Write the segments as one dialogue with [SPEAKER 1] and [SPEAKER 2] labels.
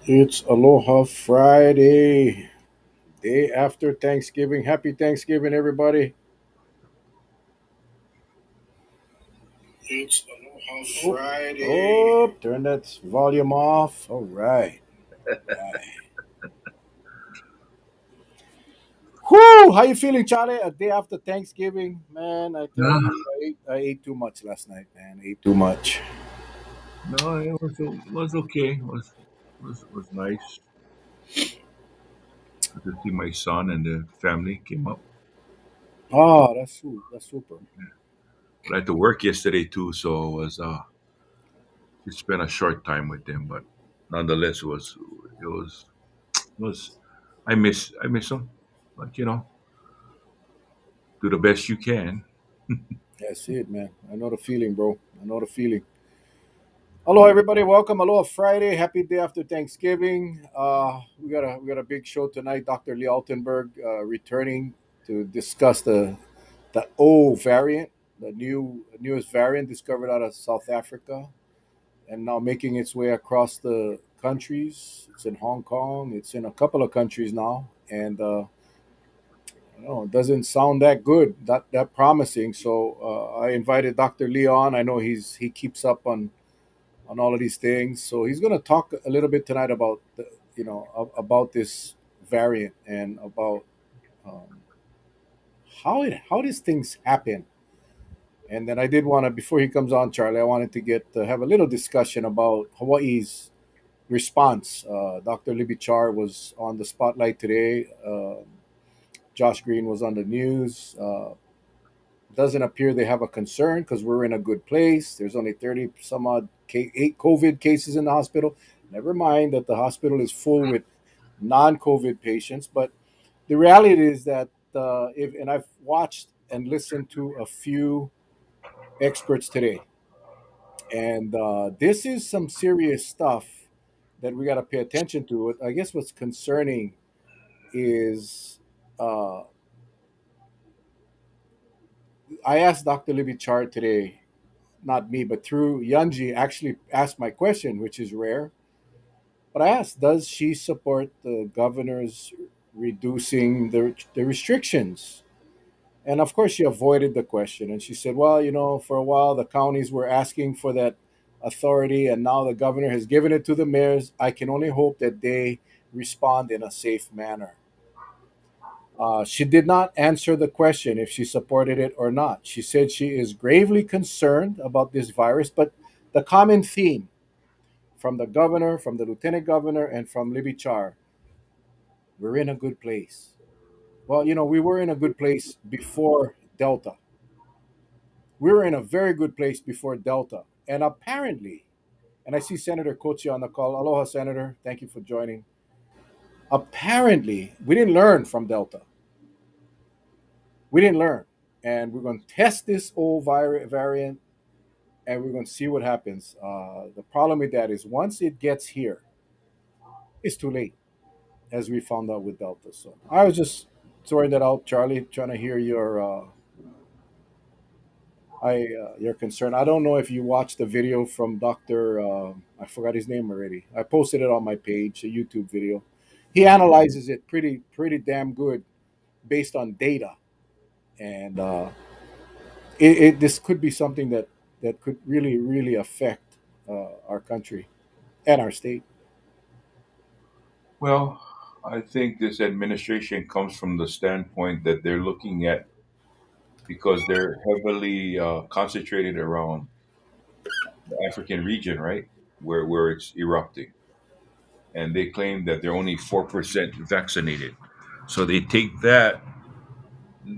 [SPEAKER 1] It's Aloha Friday, day after Thanksgiving. Happy Thanksgiving, everybody. It's Aloha Friday. Oh, turn that volume off. All right. Right. Whoo! How you feeling, Charlie? A day after Thanksgiving, man. I tell
[SPEAKER 2] No,
[SPEAKER 1] you, I ate too much last night, man. I ate too much.
[SPEAKER 2] no, it was okay. It was nice to see my son and the family came up.
[SPEAKER 1] Oh, that's super.
[SPEAKER 2] But I had to work yesterday too, so it was to spend a short time with them. But nonetheless, it was I miss them. But do the best you can.
[SPEAKER 1] That's it, man. I know the feeling, bro. I know the feeling. Hello, everybody. Welcome. Aloha Friday. Happy day after Thanksgiving. We got a big show tonight. Dr. Lee Altenberg returning to discuss the O variant, the newest variant discovered out of South Africa, and now making its way across the countries. It's in Hong Kong. It's in a couple of countries now, and it doesn't sound that good, that promising. So I invited Dr. Lee on. I know he keeps up on all of these things. So he's going to talk a little bit tonight about about this variant and about um, how these things happen. And then I did want to, before he comes on, Charlie, I wanted to get have a little discussion about Hawaii's response. Dr. Libby Char was on the spotlight today. Josh Green was on the news. Doesn't appear they have a concern because we're in a good place. There's only 30 some odd eight COVID cases in the hospital. Never mind that the hospital is full with non-COVID patients. But the reality is that if and I've watched and listened to a few experts today, and this is some serious stuff that we got to pay attention to. I guess what's concerning is uh, I asked Dr. Libby Chart today, not me, but through Yanji, actually asked my question, which is rare. But I asked, does she support the governor's reducing the restrictions? And of course, she avoided the question. And she said, well, for a while, the counties were asking for that authority, and now the governor has given it to the mayors. I can only hope that they respond in a safe manner. She did not answer the question if she supported it or not. She said she is gravely concerned about this virus, but the common theme from the governor, from the lieutenant governor, and from Libby Char, we're in a good place. Well, we were in a good place before Delta. We were in a very good place before Delta. And apparently, and I see Senator Kochi on the call. Aloha, Senator. Thank you for joining. Apparently, we didn't learn from Delta. We didn't learn. And we're going to test this old variant and we're going to see what happens. The problem with that is once it gets here, it's too late, as we found out with Delta. So I was just throwing that out, Charlie, trying to hear your concern. I don't know if you watched the video from Doctor. I forgot his name already. I posted it on my page, a YouTube video. He analyzes it pretty damn good based on data, and this could be something that could really affect our country and our state.
[SPEAKER 2] Well, I think this administration comes from the standpoint that they're looking at because they're heavily concentrated around the African region, right, where it's erupting, and they claim that they're only 4% vaccinated. So they take that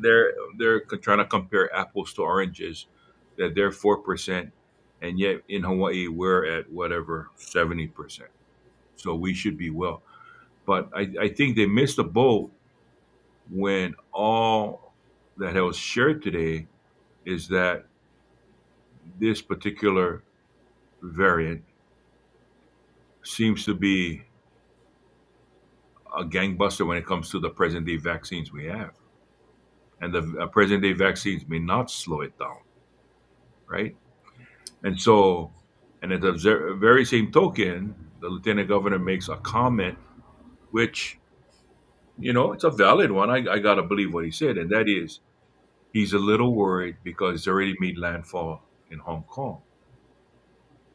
[SPEAKER 2] they're trying to compare apples to oranges, that they're 4%, and yet in Hawaii we're at whatever 70%. So we should be well. But I think they missed the boat when all that was shared today is that this particular variant seems to be a gangbuster when it comes to the present day vaccines we have. And the present day vaccines may not slow it down, right? And so, and at the very same token, the lieutenant governor makes a comment, which, it's a valid one. I got to believe what he said, and that is he's a little worried because he's already made landfall in Hong Kong.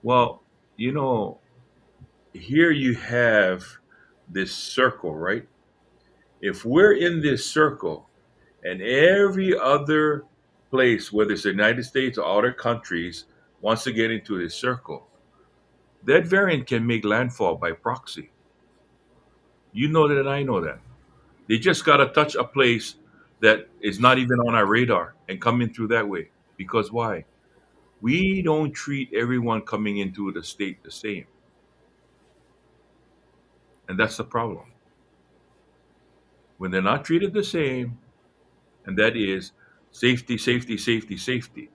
[SPEAKER 2] Well, you know, here you have this circle, right? If we're in this circle and every other place, whether it's the United States or other countries, wants to get into this circle, that variant can make landfall by proxy. You know that, and I know that. They just got to touch a place that is not even on our radar and come in through that way. Because why? We don't treat everyone coming into the state the same. And that's the problem. When they're not treated the same, and that is safety, safety, safety, safety.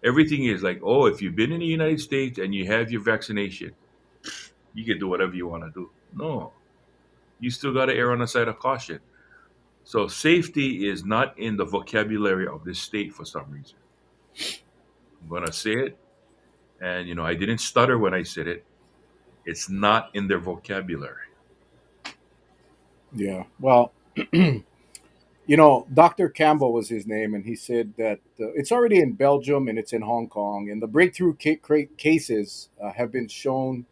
[SPEAKER 2] Everything is like, oh, if you've been in the United States and you have your vaccination, you can do whatever you want to do. No, you still got to err on the side of caution. So safety is not in the vocabulary of this state for some reason. I'm going to say it, and I didn't stutter when I said it. It's not in their vocabulary.
[SPEAKER 1] Yeah. Well, Dr. Campbell was his name, and he said that it's already in Belgium and it's in Hong Kong, and the breakthrough cases have been shown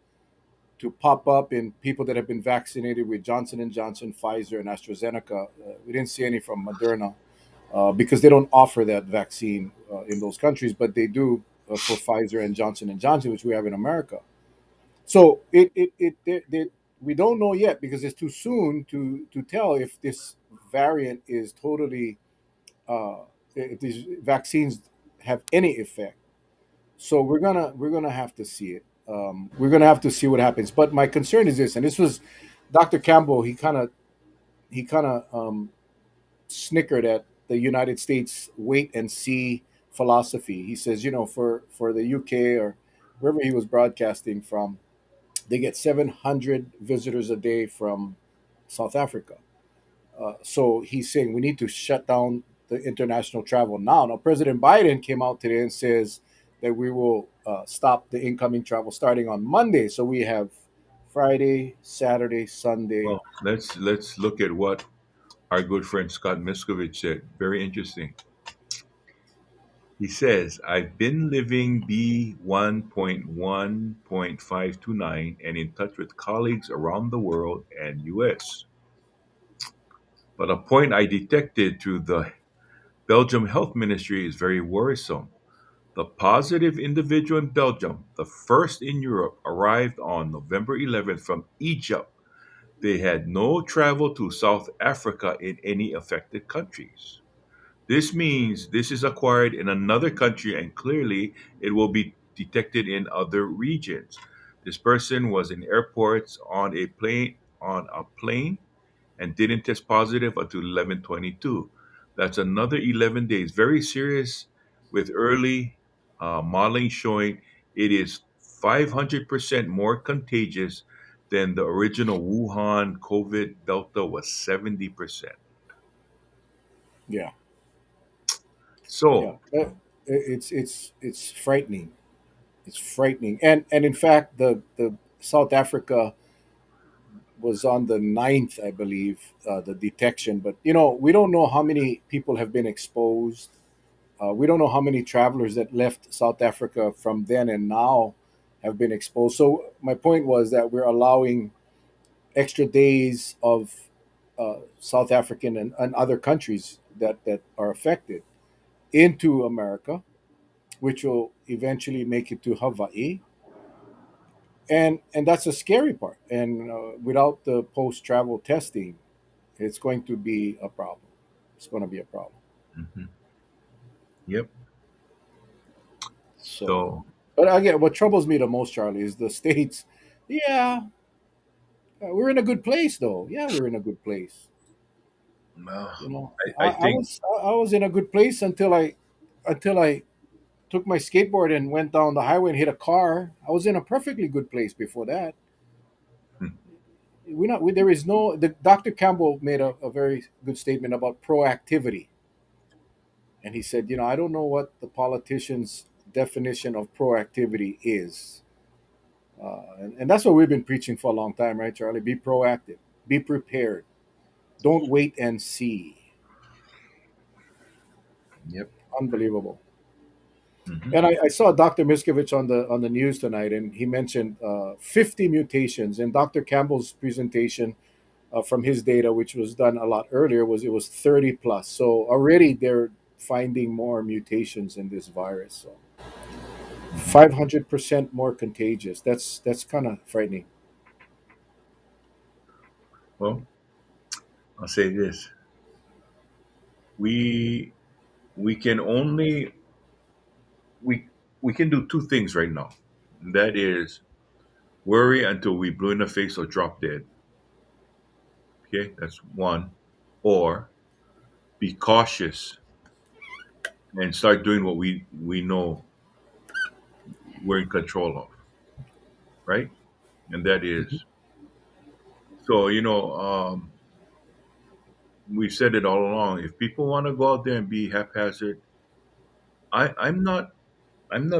[SPEAKER 1] to pop up in people that have been vaccinated with Johnson and Johnson, Pfizer, and AstraZeneca. We didn't see any from Moderna because they don't offer that vaccine in those countries, but they do for Pfizer and Johnson, which we have in America. So we don't know yet because it's too soon to tell if this variant is totally if these vaccines have any effect. So we're gonna have to see it. We're gonna have to see what happens. But my concern is this, and this was Dr. Campbell. He kind of snickered at the United States wait and see philosophy. He says, for the UK or wherever he was broadcasting from, they get 700 visitors a day from South Africa. So he's saying we need to shut down the international travel now. Now, President Biden came out today and says that we will stop the incoming travel starting on Monday. So we have Friday, Saturday, Sunday.
[SPEAKER 2] Well, let's look at what our good friend Scott Miskovich said. Very interesting. He says, I've been living B1.1.529 and in touch with colleagues around the world and US. But a point I detected through the Belgium Health Ministry is very worrisome. The positive individual in Belgium, the first in Europe, arrived on November 11th from Egypt. They had no travel to South Africa in any affected countries. This means this is acquired in another country and clearly it will be detected in other regions. This person was in airports on a plane and didn't test positive until 11/22. That's another 11 days. Very serious with early modeling showing it is 500% more contagious than the original Wuhan COVID Delta was 70%.
[SPEAKER 1] Yeah, yeah.
[SPEAKER 2] So,
[SPEAKER 1] It's frightening. It's frightening. And in fact, the South Africa was on the ninth, I believe, the detection. But we don't know how many people have been exposed. We don't know how many travelers that left South Africa from then and now have been exposed. So my point was that we're allowing extra days of South African and other countries that are affected into America, which will eventually make it to Hawaii, and that's a scary part. And without the post travel testing, it's going to be a problem. It's going to be a problem.
[SPEAKER 2] mhm, yep.
[SPEAKER 1] So,
[SPEAKER 2] So,
[SPEAKER 1] but again, what troubles me the most, Charlie, is the states. Yeah, we're in a good place, though. Yeah, we're in a good place.
[SPEAKER 2] uh, I
[SPEAKER 1] I
[SPEAKER 2] think,
[SPEAKER 1] was in a good place until I took my skateboard and went down the highway and hit a car. I was in a perfectly good place before that.
[SPEAKER 2] hmm,
[SPEAKER 1] There is no. The Dr. Campbell made a very good statement about proactivity, and he said, I don't know what the politicians' definition of proactivity is. And that's what we've been preaching for a long time, right, Charlie? Be proactive, be prepared. Don't wait and see.
[SPEAKER 2] Yep.
[SPEAKER 1] Unbelievable.
[SPEAKER 2] Hmm.
[SPEAKER 1] And I saw Dr. Miskovich on the news tonight, and he mentioned 50 mutations. And Dr. Campbell's presentation from his data, which was done a lot earlier, was it was 30 plus. So already they're finding more mutations in this virus. So
[SPEAKER 2] Hmm.
[SPEAKER 1] 500% more contagious. That's kind of frightening.
[SPEAKER 2] Well, I'll say this: we we can only we we can do two things right now. That is worry until we blue in the face or drop dead. Okay, that's one. Or be cautious and start doing what we know we're in control of, right? And that
[SPEAKER 1] Mhm.
[SPEAKER 2] is so we've said it all along. If people want to go out there and be haphazard, I'm not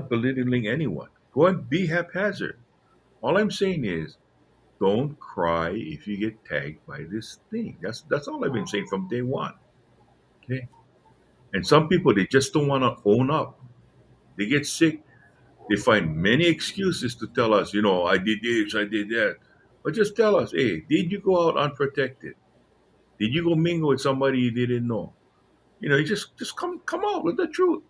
[SPEAKER 2] belittling anyone. Go and be haphazard. All I'm saying is don't cry if you get tagged by this thing. That's all I've been saying from day one. Okay. And some people they just don't want to own up. They get sick. They find many excuses to tell us, I did this, I did that. But just tell us, hey, did you go out unprotected? Did you go mingle with somebody you didn't know? You just come out with the truth,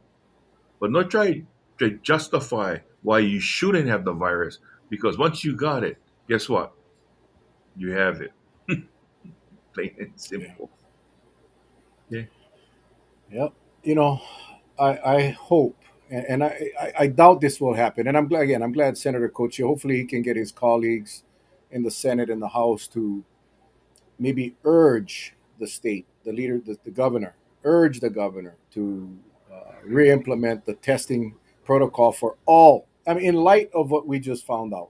[SPEAKER 2] but not try to justify why you shouldn't have the virus. Because once you got it, guess what? You have it. Plain and
[SPEAKER 1] Yeah.
[SPEAKER 2] simple. Yeah.
[SPEAKER 1] Yep. You know, I hope, and I doubt this will happen. And I'm glad again. I'm glad Senator Cochi. Hopefully, he can get his colleagues in the Senate and the House to maybe urge the state, the leader, the governor, urge the governor to re-implement the testing protocol for all. I mean, in light of what we just found out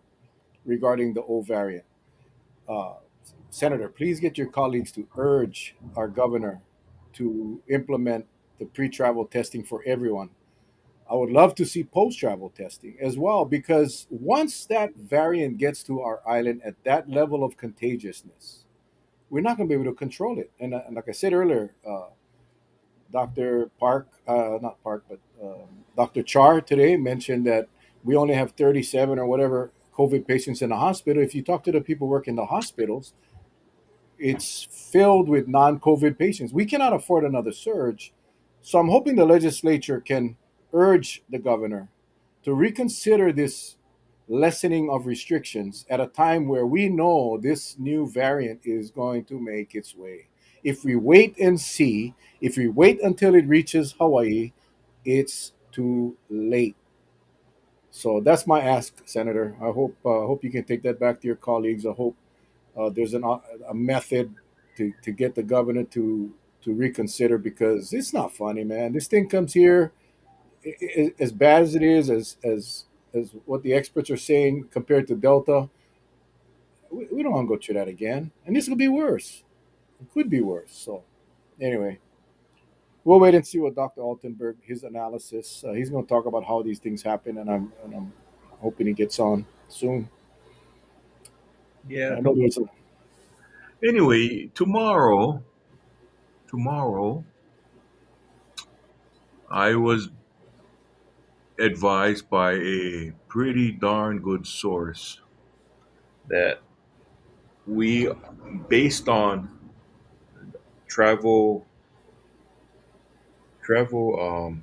[SPEAKER 1] regarding the O variant, uh, Senator, please get your colleagues to urge our governor to implement the pre-travel testing for everyone. I would love to see post-travel testing as well, because once that variant gets to our island at that level of contagiousness, we're not going to be able to control it. And like I said earlier, Dr. Park, not Park, but Dr. Char today mentioned that we only have 37 or whatever COVID patients in the hospital. If you talk to the people working in the hospitals, it's filled with non-COVID patients. We cannot afford another surge. So I'm hoping the legislature can urge the governor to reconsider this lessening of restrictions at a time where we know this new variant is going to make its way. If we wait and see, if we wait until it reaches Hawaii, it's too late. So that's my ask, Senator. I hope you can take that back to your colleagues. I hope there's a method to get the governor to reconsider, because it's not funny, man. This thing comes here as bad as it is, as what the experts are saying compared to Delta. We don't want to go through that again, and this will be worse. It could be worse. So anyway, we'll wait and see what Dr. Altenberg, his analysis. He's going to talk about how these things happen, and I'm hoping he gets on soon.
[SPEAKER 2] Yeah.
[SPEAKER 1] I know there's a
[SPEAKER 2] Anyway, tomorrow, I was advised by a pretty darn good source that we, based on travel, travel,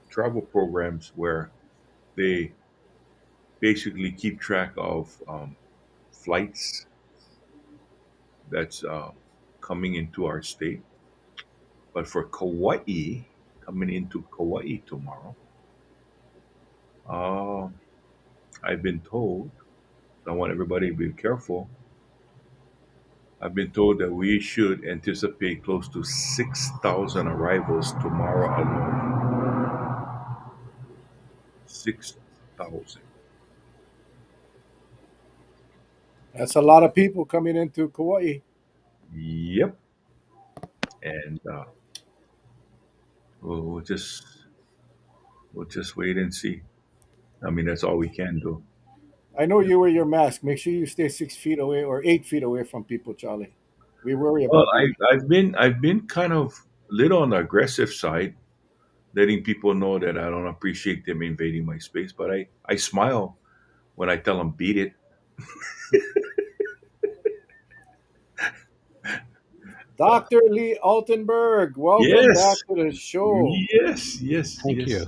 [SPEAKER 2] travel programs where they basically keep track of flights that's coming into our state. But for Kauai, coming into Kauai tomorrow, uh, I've been told, I want everybody to be careful. I've been told that we should anticipate close to 6,000 arrivals tomorrow alone. 6,000.
[SPEAKER 1] that's a lot of people coming into Kauai.
[SPEAKER 2] Yep. And we'll just wait and see. I mean, that's all we can do.
[SPEAKER 1] I know you wear your mask. Make sure you stay 6 feet away or 8 feet away from people, Charlie. We worry
[SPEAKER 2] Well,
[SPEAKER 1] about you.
[SPEAKER 2] I've been kind of a little on the aggressive side, letting people know that I don't appreciate them invading my space. But I smile when I tell them beat it.
[SPEAKER 1] Dr. Lee Altenberg, welcome
[SPEAKER 2] Yes,
[SPEAKER 1] back to the show.
[SPEAKER 2] yes, yes,
[SPEAKER 3] Thank
[SPEAKER 2] yes.
[SPEAKER 3] you.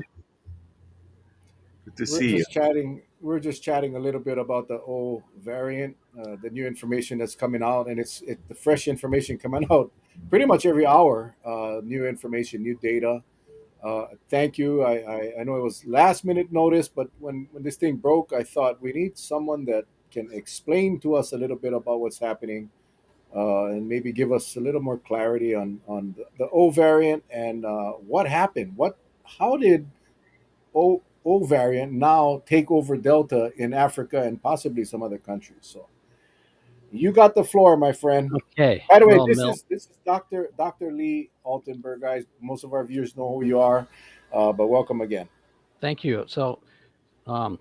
[SPEAKER 2] Good to
[SPEAKER 1] We're
[SPEAKER 2] see you.
[SPEAKER 1] just chatting. We're just chatting a little bit about the O variant, the new information that's coming out, and the fresh information coming out pretty much every hour. New information, new data. Thank you. I know it was last minute notice, but when this thing broke, I thought we need someone that can explain to us a little bit about what's happening, and maybe give us a little more clarity on the O variant and what happened. How did O variant now take over Delta in Africa and possibly some other countries? So you got the floor, my friend.
[SPEAKER 3] Okay.
[SPEAKER 1] By the way,
[SPEAKER 3] Well, Mel,
[SPEAKER 1] this is Doctor Lee Altenberg, guys. Most of our viewers know who you are, but welcome again.
[SPEAKER 3] thank you. So, um,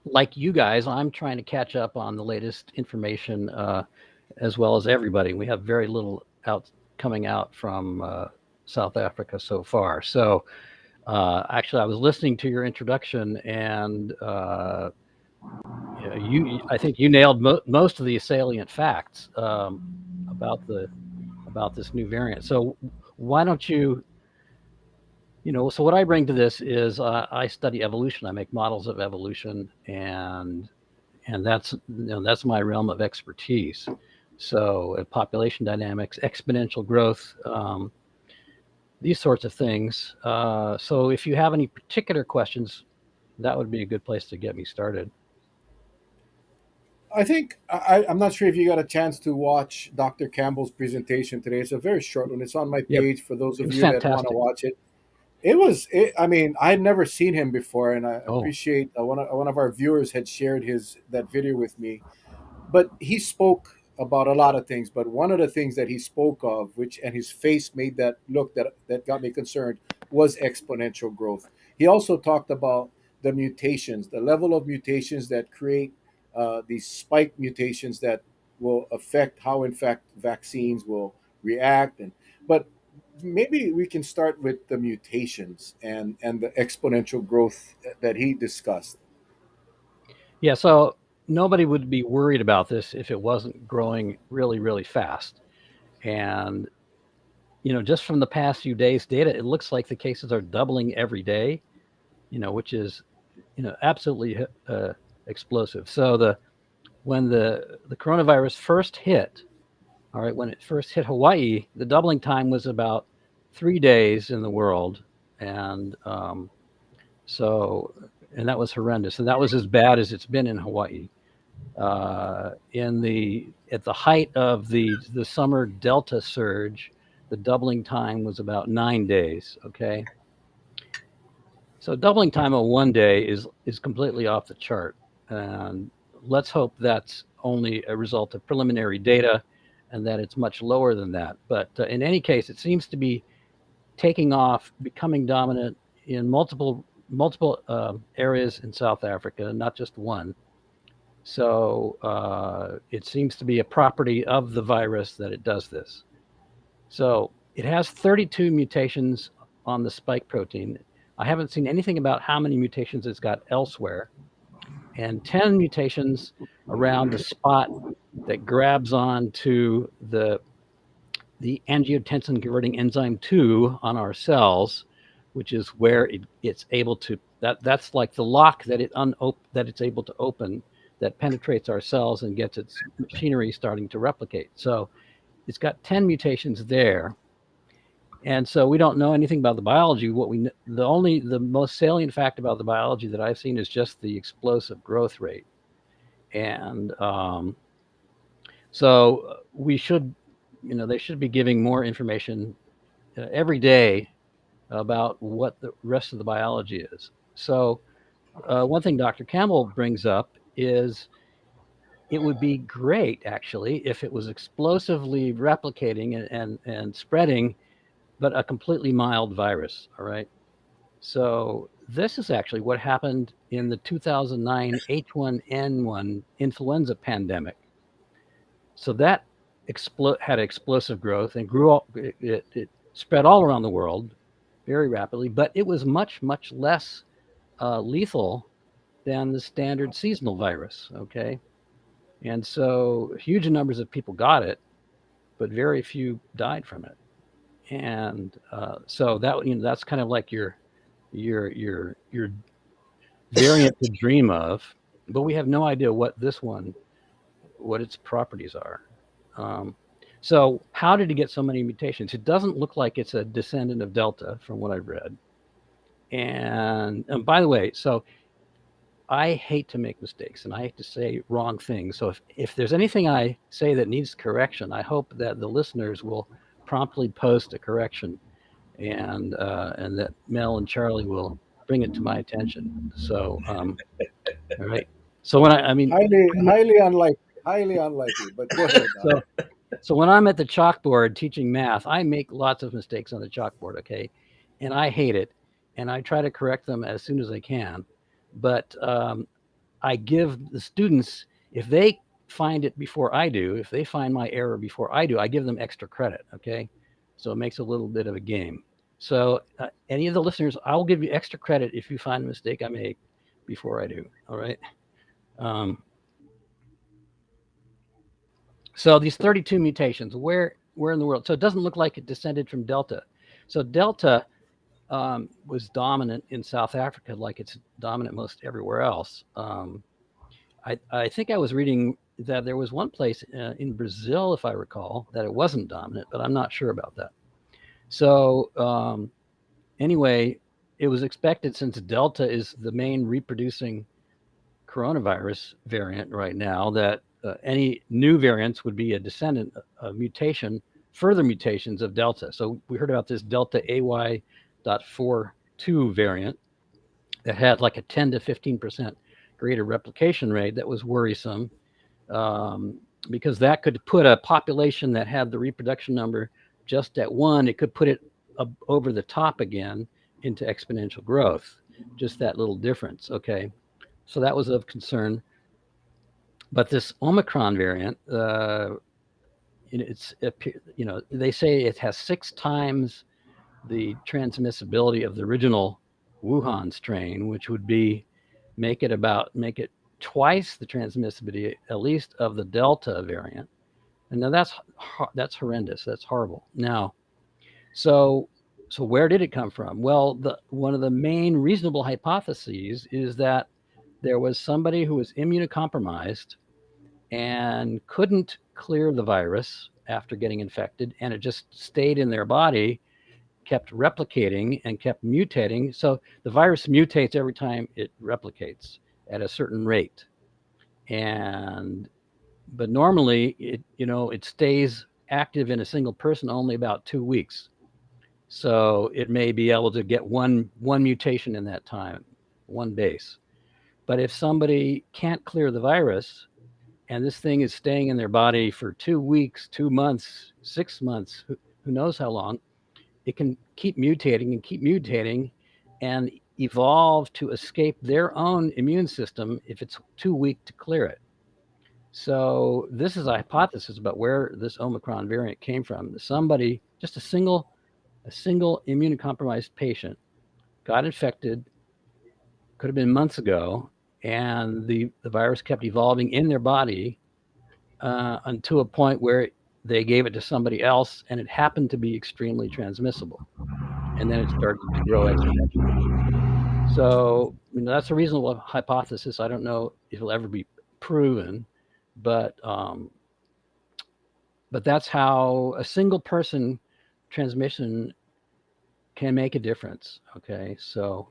[SPEAKER 3] like you guys, I'm trying to catch up on the latest information as well as everybody. We have very little out coming out from South Africa so far. So, actually, I was listening to your introduction, and I think you nailed most of the salient facts about the about this new variant. So, why don't you so what I bring to this is I study evolution. I make models of evolution, and that's my realm of expertise. So population dynamics, exponential growth, these sorts of things. So if you have any particular questions, that would be a good place to get me started.
[SPEAKER 1] I think I'm not sure if you got a chance to watch Dr. Campbell's presentation today. It's a very short one. It's on my
[SPEAKER 3] Yep,
[SPEAKER 1] page for those
[SPEAKER 3] it
[SPEAKER 1] of
[SPEAKER 3] was
[SPEAKER 1] you that want to
[SPEAKER 3] fantastic.
[SPEAKER 1] watch it. I mean, I had never seen him before, and I
[SPEAKER 3] Oh,
[SPEAKER 1] appreciate one of our viewers had shared his that video with me. But he spoke about a lot of things. But one of the things that he spoke of, which and his face made that look that got me concerned, was exponential growth. He also talked about the mutations, the level of mutations that create these spike mutations that will affect how, in fact, vaccines will react. And but maybe we can start with the mutations and the exponential growth that he discussed.
[SPEAKER 3] yeah. So nobody would be worried about this if it wasn't growing really, really fast. And just from the past few days' data, it looks like the cases are doubling every day. Which is absolutely explosive. So when the coronavirus first hit, all right, when it first hit Hawaii, the doubling time was about 3 days in the world, and so and that was horrendous, and that was as bad as it's been in Hawaii. In the At the height of the summer Delta surge, the doubling time was about 9 days. Okay, so doubling time of 1 day is completely off the chart, and let's hope that's only a result of preliminary data, and that it's much lower than that. But in any case, it seems to be taking off, becoming dominant in multiple areas in South Africa, not just one. So it seems to be a property of the virus that it does this. So it has 32 mutations on the spike protein. I haven't seen anything about how many mutations it's got elsewhere, and 10 mutations around the spot that grabs on to the angiotensin converting enzyme 2 on our cells, which is where it's able to that's like the lock that it's able to open, that penetrates our cells and gets its machinery starting to replicate. So it's got 10 mutations there, and so we don't know anything about the biology. The most salient fact about the biology that I've seen is just the explosive growth rate, and so we should, they should be giving more information every day about what the rest of the biology is. So one thing Dr. Campbell brings up is it would be great actually if it was explosively replicating and spreading, but a completely mild virus. All right. So this is actually what happened in the 2009 H1N1 influenza pandemic. So that had explosive growth and grew up. It spread all around the world very rapidly, but it was much less lethal than the standard seasonal virus. Okay, and so huge numbers of people got it, but very few died from it. And so that that's kind of like your variant to dream of, but we have no idea what its properties are. Um, so how did it get so many mutations? It doesn't look like it's a descendant of Delta, from what I've read. And by the way, so I hate to make mistakes and I hate to say wrong things. So if there's anything I say that needs correction, I hope that the listeners will promptly post a correction, and that Mel and Charlie will bring it to my attention. So all right. So when I mean
[SPEAKER 1] Highly unlikely. Highly unlikely. But go ahead.
[SPEAKER 3] so so when I'm at the chalkboard teaching math, I make lots of mistakes on the chalkboard, okay? And I hate it. And I try to correct them as soon as I can. But I give the students, if they find it before I do, if they find my error before I do, I give them extra credit, okay? So it makes a little bit of a game. So any of the listeners, I'll give you extra credit if you find a mistake I make before I do, all right? Um, So these 32 mutations, where in the world? So it doesn't look like it descended from Delta. So Delta was dominant in South Africa, like it's dominant most everywhere else. I think I was reading that there was one place in Brazil, if I recall, that it wasn't dominant, but I'm not sure about that. So anyway, it was expected, since Delta is the main reproducing coronavirus variant right now, that any new variants would be a descendant, a mutation, further mutations of Delta. So we heard about this Delta AY.42 variant that had like a 10 to 15% greater replication rate. That was worrisome, because that could put a population that had the reproduction number just at one, it could put it over the top again into exponential growth. Just that little difference. Okay. So that was of concern. But this Omicron variant, it's they say it has 6 times the transmissibility of the original Wuhan strain, which would make it twice the transmissibility, at least, of the Delta variant. And now that's horrendous. That's horrible. Now, so where did it come from? Well, one of the main reasonable hypotheses is that there was somebody who was immunocompromised and couldn't clear the virus after getting infected, and it just stayed in their body, kept replicating and kept mutating. So the virus mutates every time it replicates at a certain rate. But normally it stays active in a single person only about 2 weeks. So it may be able to get one mutation in that time, one base. But if somebody can't clear the virus, and this thing is staying in their body for 2 weeks, 2 months, 6 months, who knows how long, it can keep mutating and evolve to escape their own immune system if it's too weak to clear it. So this is a hypothesis about where this Omicron variant came from. Somebody, just a single immunocompromised patient, got infected, could have been months ago, and the virus kept evolving in their body until a point where they gave it to somebody else, and it happened to be extremely transmissible. And then it started to grow exponentially. So that's a reasonable hypothesis. I don't know if it'll ever be proven, but that's how a single person transmission can make a difference. Okay, so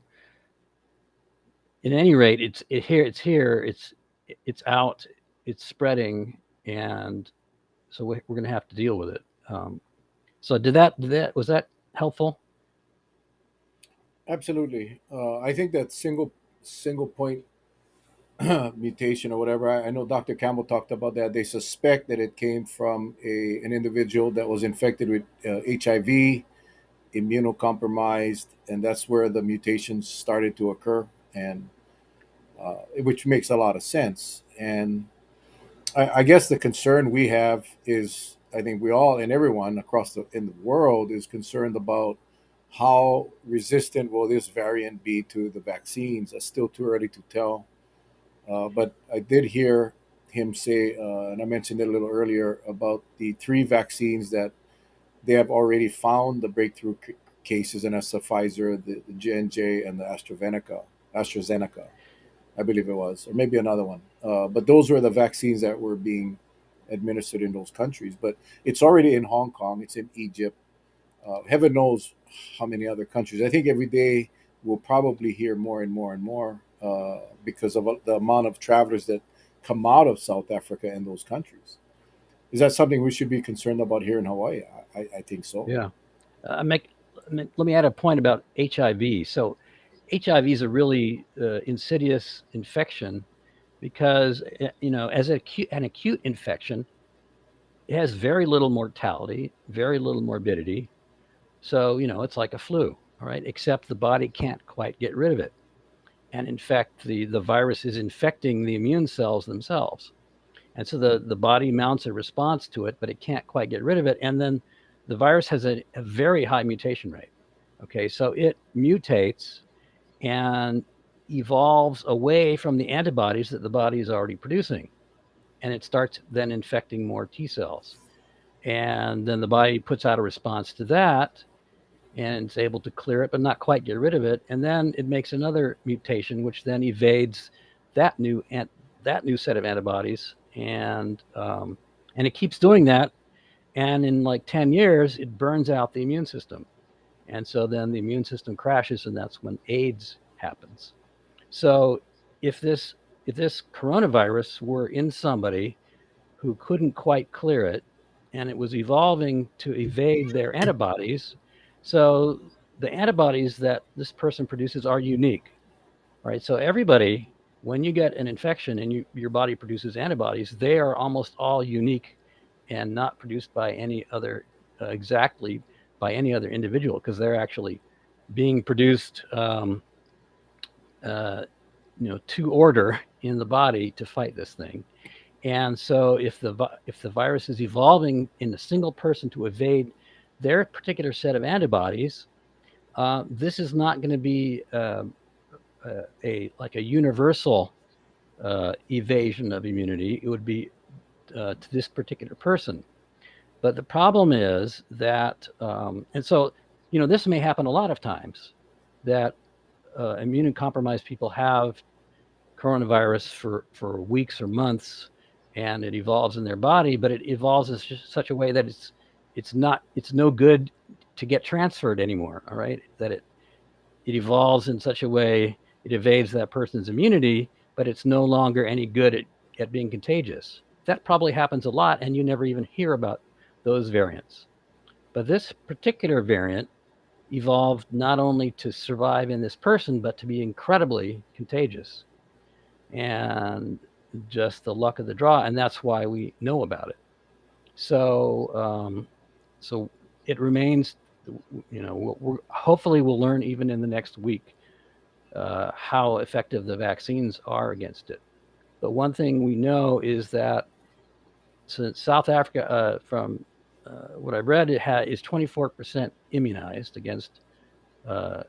[SPEAKER 3] at any rate, it's here, it's out, it's spreading, and so we're going to have to deal with it. So was that helpful?
[SPEAKER 1] Absolutely. I think that single point mutation or whatever. I know Dr. Campbell talked about that. They suspect that it came from an individual that was infected with HIV, immunocompromised, and that's where the mutations started to occur, and which makes a lot of sense. And I guess the concern we have is, I think we all and everyone across in the world is concerned about how resistant will this variant be to the vaccines. It's still too early to tell. But I did hear him say, and I mentioned it a little earlier, about the three vaccines that they have already found the breakthrough cases, and that's the Pfizer, the J&J, and the AstraZeneca, I believe it was, or maybe another one. But those were the vaccines that were being administered in those countries. But it's already in Hong Kong, it's in Egypt. Heaven knows how many other countries. I think every day we'll probably hear more and more and more because of the amount of travelers that come out of South Africa and those countries. Is that something we should be concerned about here in Hawaii? I think so.
[SPEAKER 3] Yeah. Let me add a point about HIV. So HIV is a really insidious infection because, as an acute infection, it has very little mortality, very little morbidity. So, it's like a flu, all right, except the body can't quite get rid of it. And in fact, the virus is infecting the immune cells themselves. And so the body mounts a response to it, but it can't quite get rid of it. And then the virus has a very high mutation rate. Okay, so it mutates and evolves away from the antibodies that the body is already producing. And it starts then infecting more T cells. And then the body puts out a response to that and it's able to clear it, but not quite get rid of it. And then it makes another mutation, which then evades that new set of antibodies, and it keeps doing that. And in like 10 years, it burns out the immune system, and so then the immune system crashes, and that's when AIDS happens. So if this coronavirus were in somebody who couldn't quite clear it, and it was evolving to evade their antibodies, so the antibodies that this person produces are unique, right? So everybody, when you get an infection and your body produces antibodies, they are almost all unique and not produced by any other exactly by any other individual, because they're actually being produced to order in the body to fight this thing. And so if the virus is evolving in a single person to evade their particular set of antibodies, this is not going to be a universal evasion of immunity. It would be to this particular person. But the problem is that, and so, this may happen a lot of times, that immunocompromised people have coronavirus for weeks or months, and it evolves in their body, but it evolves in such a way that it's no good to get transferred anymore. All right, that it evolves in such a way it evades that person's immunity, but it's no longer any good at being contagious. That probably happens a lot, and you never even hear about those variants. But this particular variant evolved not only to survive in this person, but to be incredibly contagious. And just the luck of the draw, and that's why we know about it. So, so it remains. Hopefully, we'll learn even in the next week how effective the vaccines are against it. But one thing we know is that since South Africa, from what I've read, is 24% immunized against the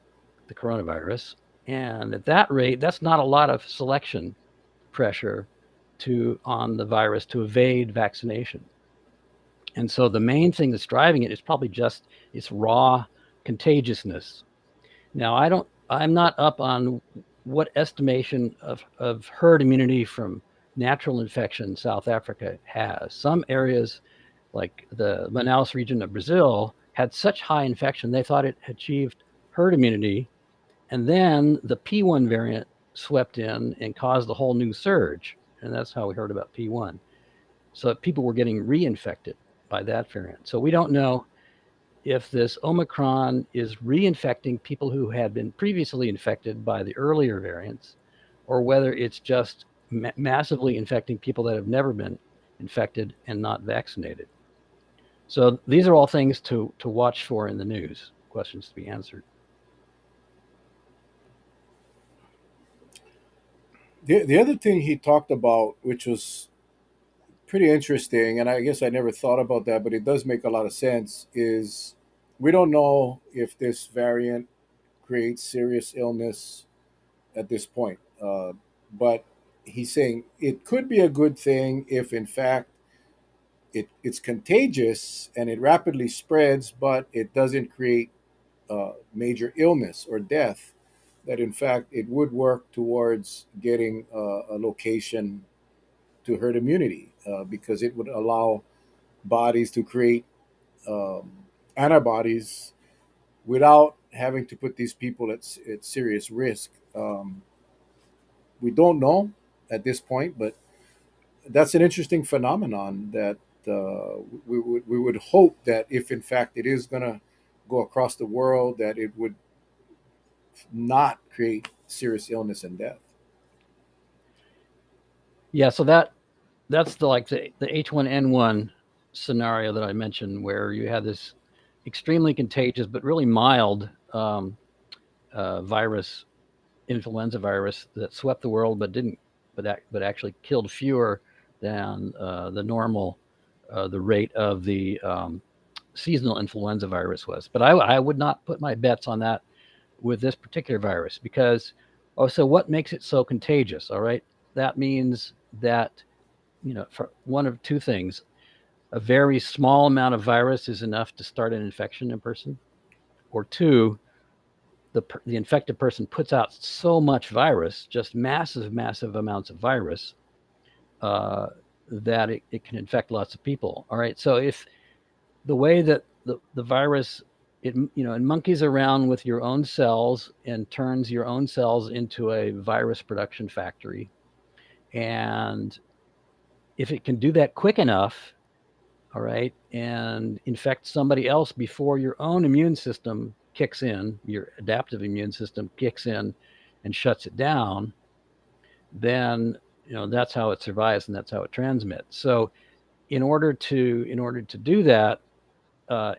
[SPEAKER 3] coronavirus, and at that rate, that's not a lot of selection pressure on the virus to evade vaccination. And so the main thing that's driving it is probably just its raw contagiousness. Now, I'm not up on what estimation of herd immunity from natural infection South Africa has. Some areas, like the Manaus region of Brazil, had such high infection they thought it achieved herd immunity, and then the P1 variant swept in and caused a whole new surge, and that's how we heard about P1. So people were getting reinfected by that variant. So we don't know if this Omicron is reinfecting people who had been previously infected by the earlier variants, or whether it's just massively infecting people that have never been infected and not vaccinated. So these are all things to watch for in the news. questions to be answered.
[SPEAKER 1] The other thing he talked about, which was pretty interesting, and I guess I never thought about that, but it does make a lot of sense, is we don't know if this variant creates serious illness at this point. But he's saying it could be a good thing if, in fact, it's contagious and it rapidly spreads, but it doesn't create major illness or death. That, in fact, it would work towards getting a location to herd immunity because it would allow bodies to create um, antibodies without having to put these people at serious risk. We don't know at this point, but that's an interesting phenomenon that we would hope that if in fact it is going to go across the world, that it would not create serious illness and death.
[SPEAKER 3] Yeah, so that's the H1N1 scenario that I mentioned, where you had this extremely contagious but really mild virus, influenza virus, that swept the world, but didn't, but actually killed fewer than the normal the rate of the seasonal influenza virus was. But I would not put my bets on that with this particular virus, because so what makes it so contagious? All right, that means that, for one of two things: a very small amount of virus is enough to start an infection in a person, or two, the infected person puts out so much virus, just massive amounts of virus, uh, that it can infect lots of people. All right, so if the way that the virus, it monkeys around with your own cells and turns your own cells into a virus production factory, and if it can do that quick enough, all right, and infect somebody else before your own immune system kicks in, your adaptive immune system kicks in and shuts it down, then that's how it survives and that's how it transmits. So in order to do that,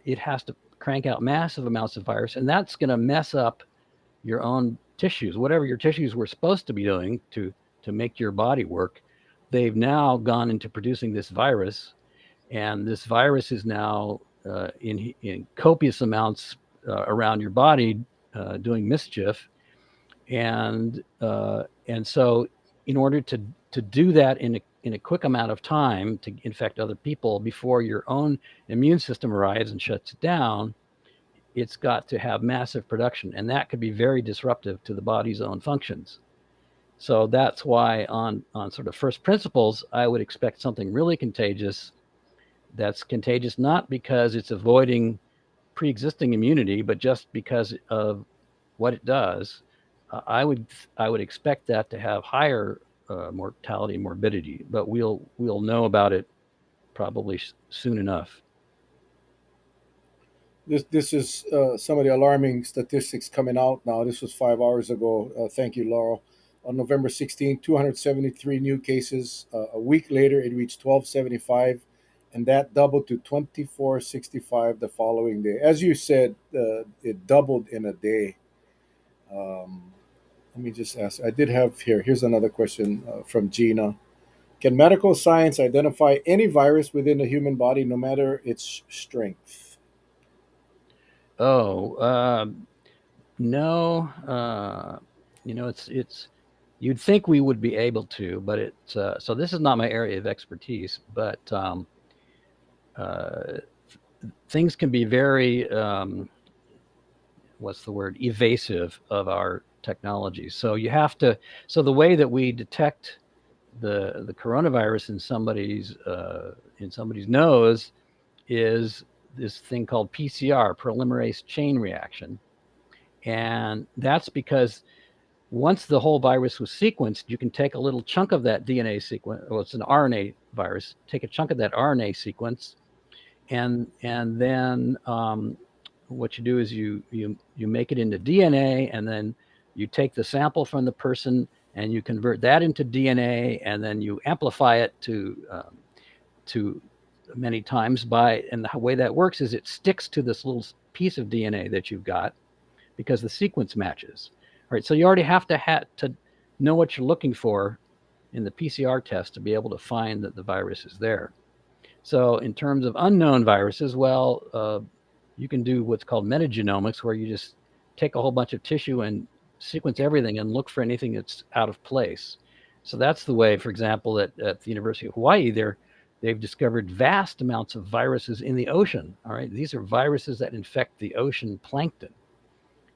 [SPEAKER 3] it has to crank out massive amounts of virus, and that's going to mess up your own tissues. Whatever your tissues were supposed to be doing to make your body work, they've now gone into producing this virus, and this virus is now in copious amounts around your body, doing mischief, and so in order to do that in a quick amount of time to infect other people before your own immune system arrives and shuts it down, it's got to have massive production, and that could be very disruptive to the body's own functions. So that's why on sort of first principles, I would expect something really contagious, that's contagious not because it's avoiding pre-existing immunity, but just because of what it does. I would expect that to have higher mortality and morbidity, but we'll know about it probably soon enough.
[SPEAKER 1] This is some of the alarming statistics coming out now. This was 5 hours ago. Thank you, Laurel. On November 16th, 273 new cases. A week later, it reached 1275, and that doubled to 2465 the following day. As you said, it doubled in a day. Um, Let me just ask. I did have here. Here's another question from Gina. Can medical science identify any virus within the human body, no matter its strength?
[SPEAKER 3] Oh, no, it's you'd think we would be able to, but it's so this is not my area of expertise, but uh, things can be very what's the word, evasive of our technology. So you have to. So the way that we detect the coronavirus in somebody's nose is this thing called PCR, polymerase chain reaction, and that's because once the whole virus was sequenced, you can take a little chunk of that DNA sequence. Well, it's an RNA virus. Take a chunk of that RNA sequence, and then what you do is you make it into DNA, and then you take the sample from the person and you convert that into DNA, and then you amplify it to many times by, and the way that works is it sticks to this little piece of DNA that you've got because the sequence matches. All right, so you already have to know what you're looking for in the PCR test to be able to find that the virus is there. So in terms of unknown viruses, well, you can do what's called metagenomics, where you just take a whole bunch of tissue and sequence everything and look for anything that's out of place. So that's the way, for example, at the University of Hawaii, they've discovered vast amounts of viruses in the ocean. All right, these are viruses that infect the ocean plankton,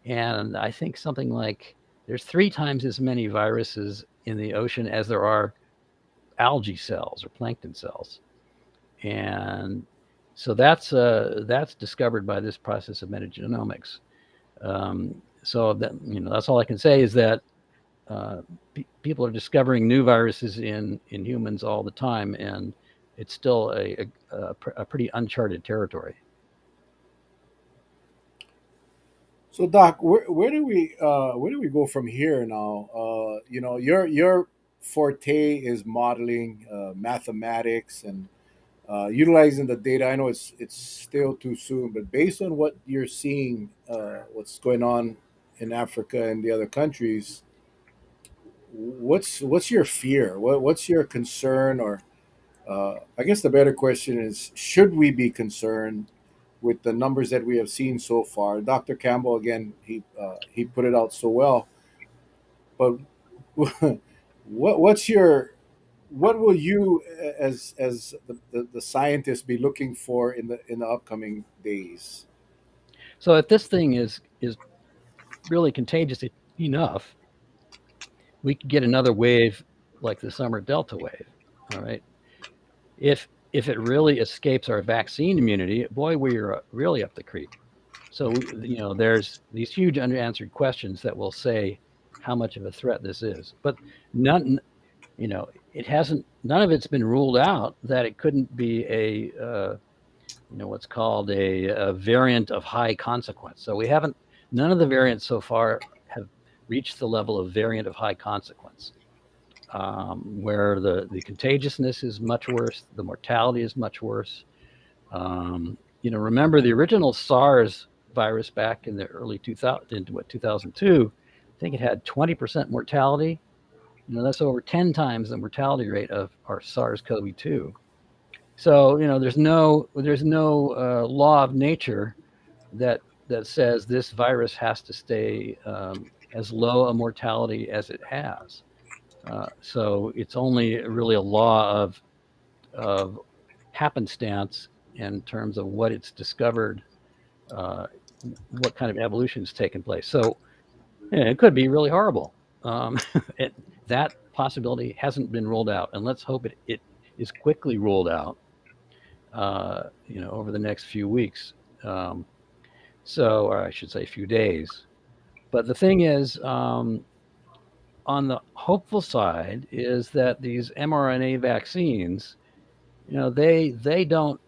[SPEAKER 3] and I think something like there's 3 times as many viruses in the ocean as there are algae cells or plankton cells. And so that's discovered by this process of metagenomics. So that, that's all I can say is that people are discovering new viruses in humans all the time, and it's still a pretty uncharted territory.
[SPEAKER 1] So, Doc, where do we go from here now? Your forte is modeling, mathematics, and utilizing the data. I know it's still too soon, but based on what you're seeing, what's going on in Africa and the other countries, what's your fear? What's your concern? Or I guess the better question is, should we be concerned with the numbers that we have seen so far? Dr. Campbell, again, he put it out so well. But what's your what will you, as the scientist, be looking for in the upcoming days?
[SPEAKER 3] So if this thing is really contagious enough, we could get another wave like the summer Delta wave. All right. If it really escapes our vaccine immunity, boy, we're really up the creek. So there's these huge unanswered questions that will say how much of a threat this is. But none, it hasn't. None of it's been ruled out that it couldn't be what's called a variant of high consequence. So we haven't. None of the variants so far have reached the level of variant of high consequence, where the contagiousness is much worse, the mortality is much worse. Remember the original SARS virus back in the early 2000, into 2002, I think it had 20% mortality. That's over 10 times the mortality rate of our SARS-CoV-2. So there's no law of nature that says this virus has to stay as low a mortality as it has. So it's only really a law of happenstance in terms of what it's discovered, what kind of evolution has taken place. So it could be really horrible. Um, that possibility hasn't been ruled out, and let's hope it is quickly ruled out. Over the next few weeks. Or I should say, few days. But the thing is, on the hopeful side, is that these mRNA vaccines, they don't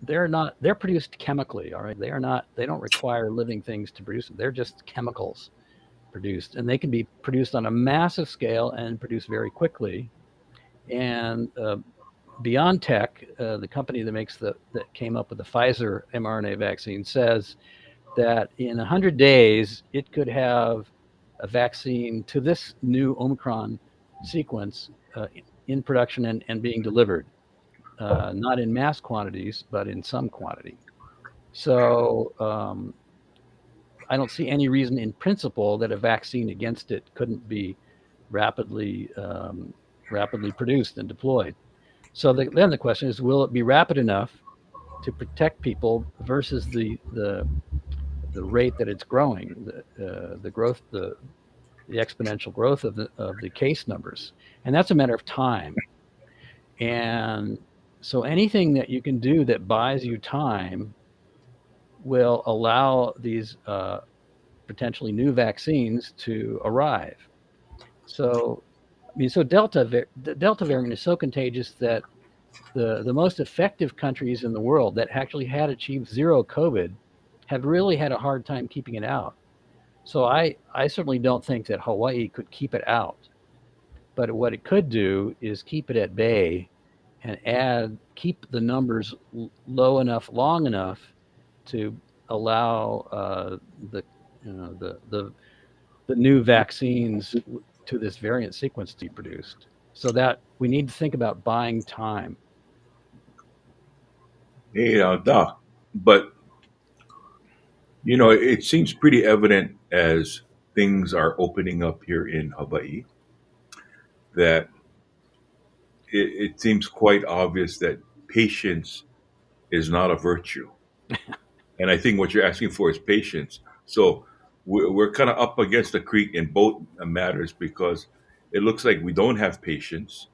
[SPEAKER 3] they're produced chemically. All right, they don't require living things to produce them. They're just chemicals produced, and they can be produced on a massive scale and produced very quickly. And BioNTech, the company that came up with the Pfizer mRNA vaccine, says that in 100 days it could have a vaccine to this new Omicron sequence in production and being delivered, not in mass quantities, but in some quantity. So I don't see any reason in principle that a vaccine against it couldn't be rapidly produced and deployed. So then the question is, will it be rapid enough to protect people versus the rate that it's growing, the growth, the exponential growth of the case numbers, and that's a matter of time. And so anything that you can do that buys you time will allow these potentially new vaccines to arrive. So, so the Delta variant is so contagious that the most effective countries in the world that actually had achieved zero COVID have really had a hard time keeping it out. So I certainly don't think that Hawaii could keep it out. But what it could do is keep it at bay and keep the numbers low enough, long enough to allow the, you know, the new vaccines to this variant sequence to be produced. So that we need to think about buying time.
[SPEAKER 2] Doc, but it seems pretty evident as things are opening up here in Hawaii that it seems quite obvious that patience is not a virtue. And I think what you're asking for is patience. So we're kind of up against the creek in both matters because it looks like we don't have patience,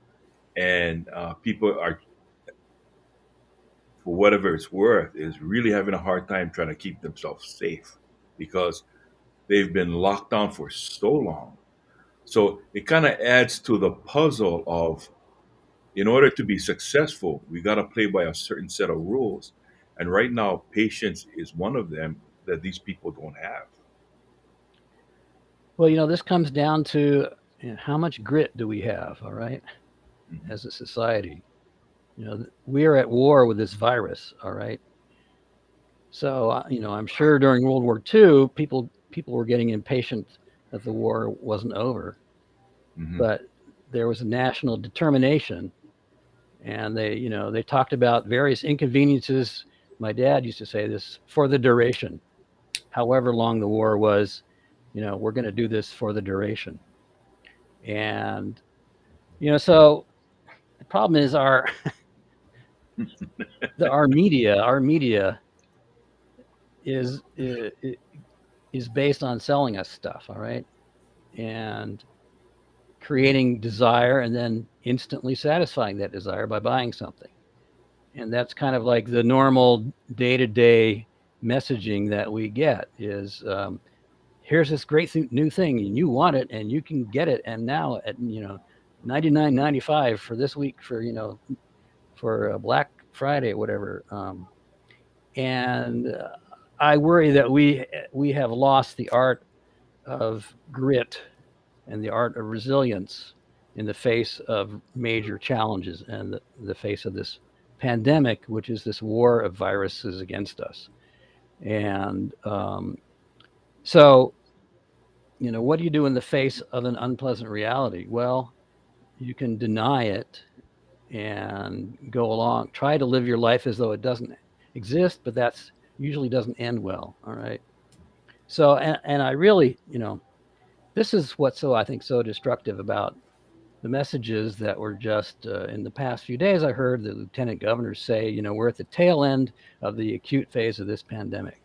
[SPEAKER 2] and people are, for whatever it's worth, is really having a hard time trying to keep themselves safe because they've been locked down for so long. So it kind of adds to the puzzle of, in order to be successful, we got to play by a certain set of rules. And right now, patience is one of them that these people don't have.
[SPEAKER 3] Well, this comes down to, how much grit do we have, all right,
[SPEAKER 2] Mhm.
[SPEAKER 3] as a society? We are at war with this virus, all right. So, I'm sure during World War II, people were getting impatient that the war wasn't over,
[SPEAKER 2] Hmm.
[SPEAKER 3] but there was a national determination, and they talked about various inconveniences. My dad used to say this, for the duration, however long the war was. We're going to do this for the duration, and so the problem is our media is based on selling us stuff, all right, and creating desire and then instantly satisfying that desire by buying something. And that's kind of like the normal day-to-day messaging that we get is, here's this great new thing and you want it and you can get it, and now at 99.95 for this week, for for Black Friday or whatever. And I worry that we have lost the art of grit and the art of resilience in the face of major challenges and the face of this pandemic, which is this war of viruses against us. And so, what do you do in the face of an unpleasant reality? Well, you can deny it and go along, try to live your life as though it doesn't exist, but that's usually doesn't end well. All right. So, and I really, this is what's I think so destructive about the messages that were just in the past few days. I heard the lieutenant governors say, we're at the tail end of the acute phase of this pandemic.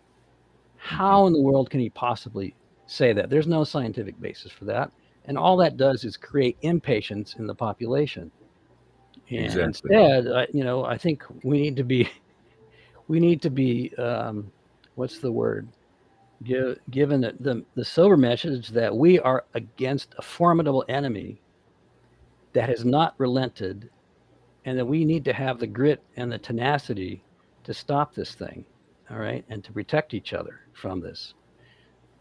[SPEAKER 2] Hmm.
[SPEAKER 3] How in the world can he possibly say that? There's no scientific basis for that. And all that does is create impatience in the population. And
[SPEAKER 2] Exactly.
[SPEAKER 3] instead, I think we need to be, what's the word? Given the sober message that we are against a formidable enemy that has not relented, and that we need to have the grit and the tenacity to stop this thing, all right, and to protect each other from this.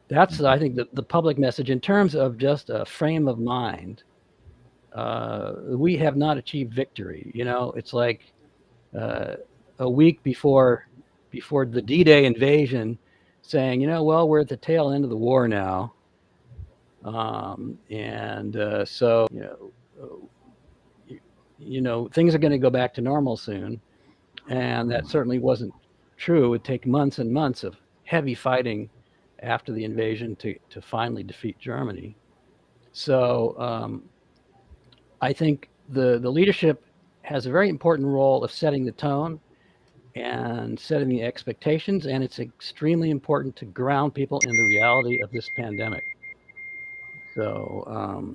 [SPEAKER 3] That's,
[SPEAKER 2] Hmm.
[SPEAKER 3] I think, the public message in terms of just a frame of mind. We have not achieved victory. It's like uh, a week before the D-Day invasion, saying, well, we're at the tail end of the war now, and so things are going to go back to normal soon. And that certainly wasn't true. It would take months and months of heavy fighting after the invasion to finally defeat Germany. So I think the leadership has a very important role of setting the tone and setting the expectations, and it's extremely important to ground people in the reality of this pandemic. So,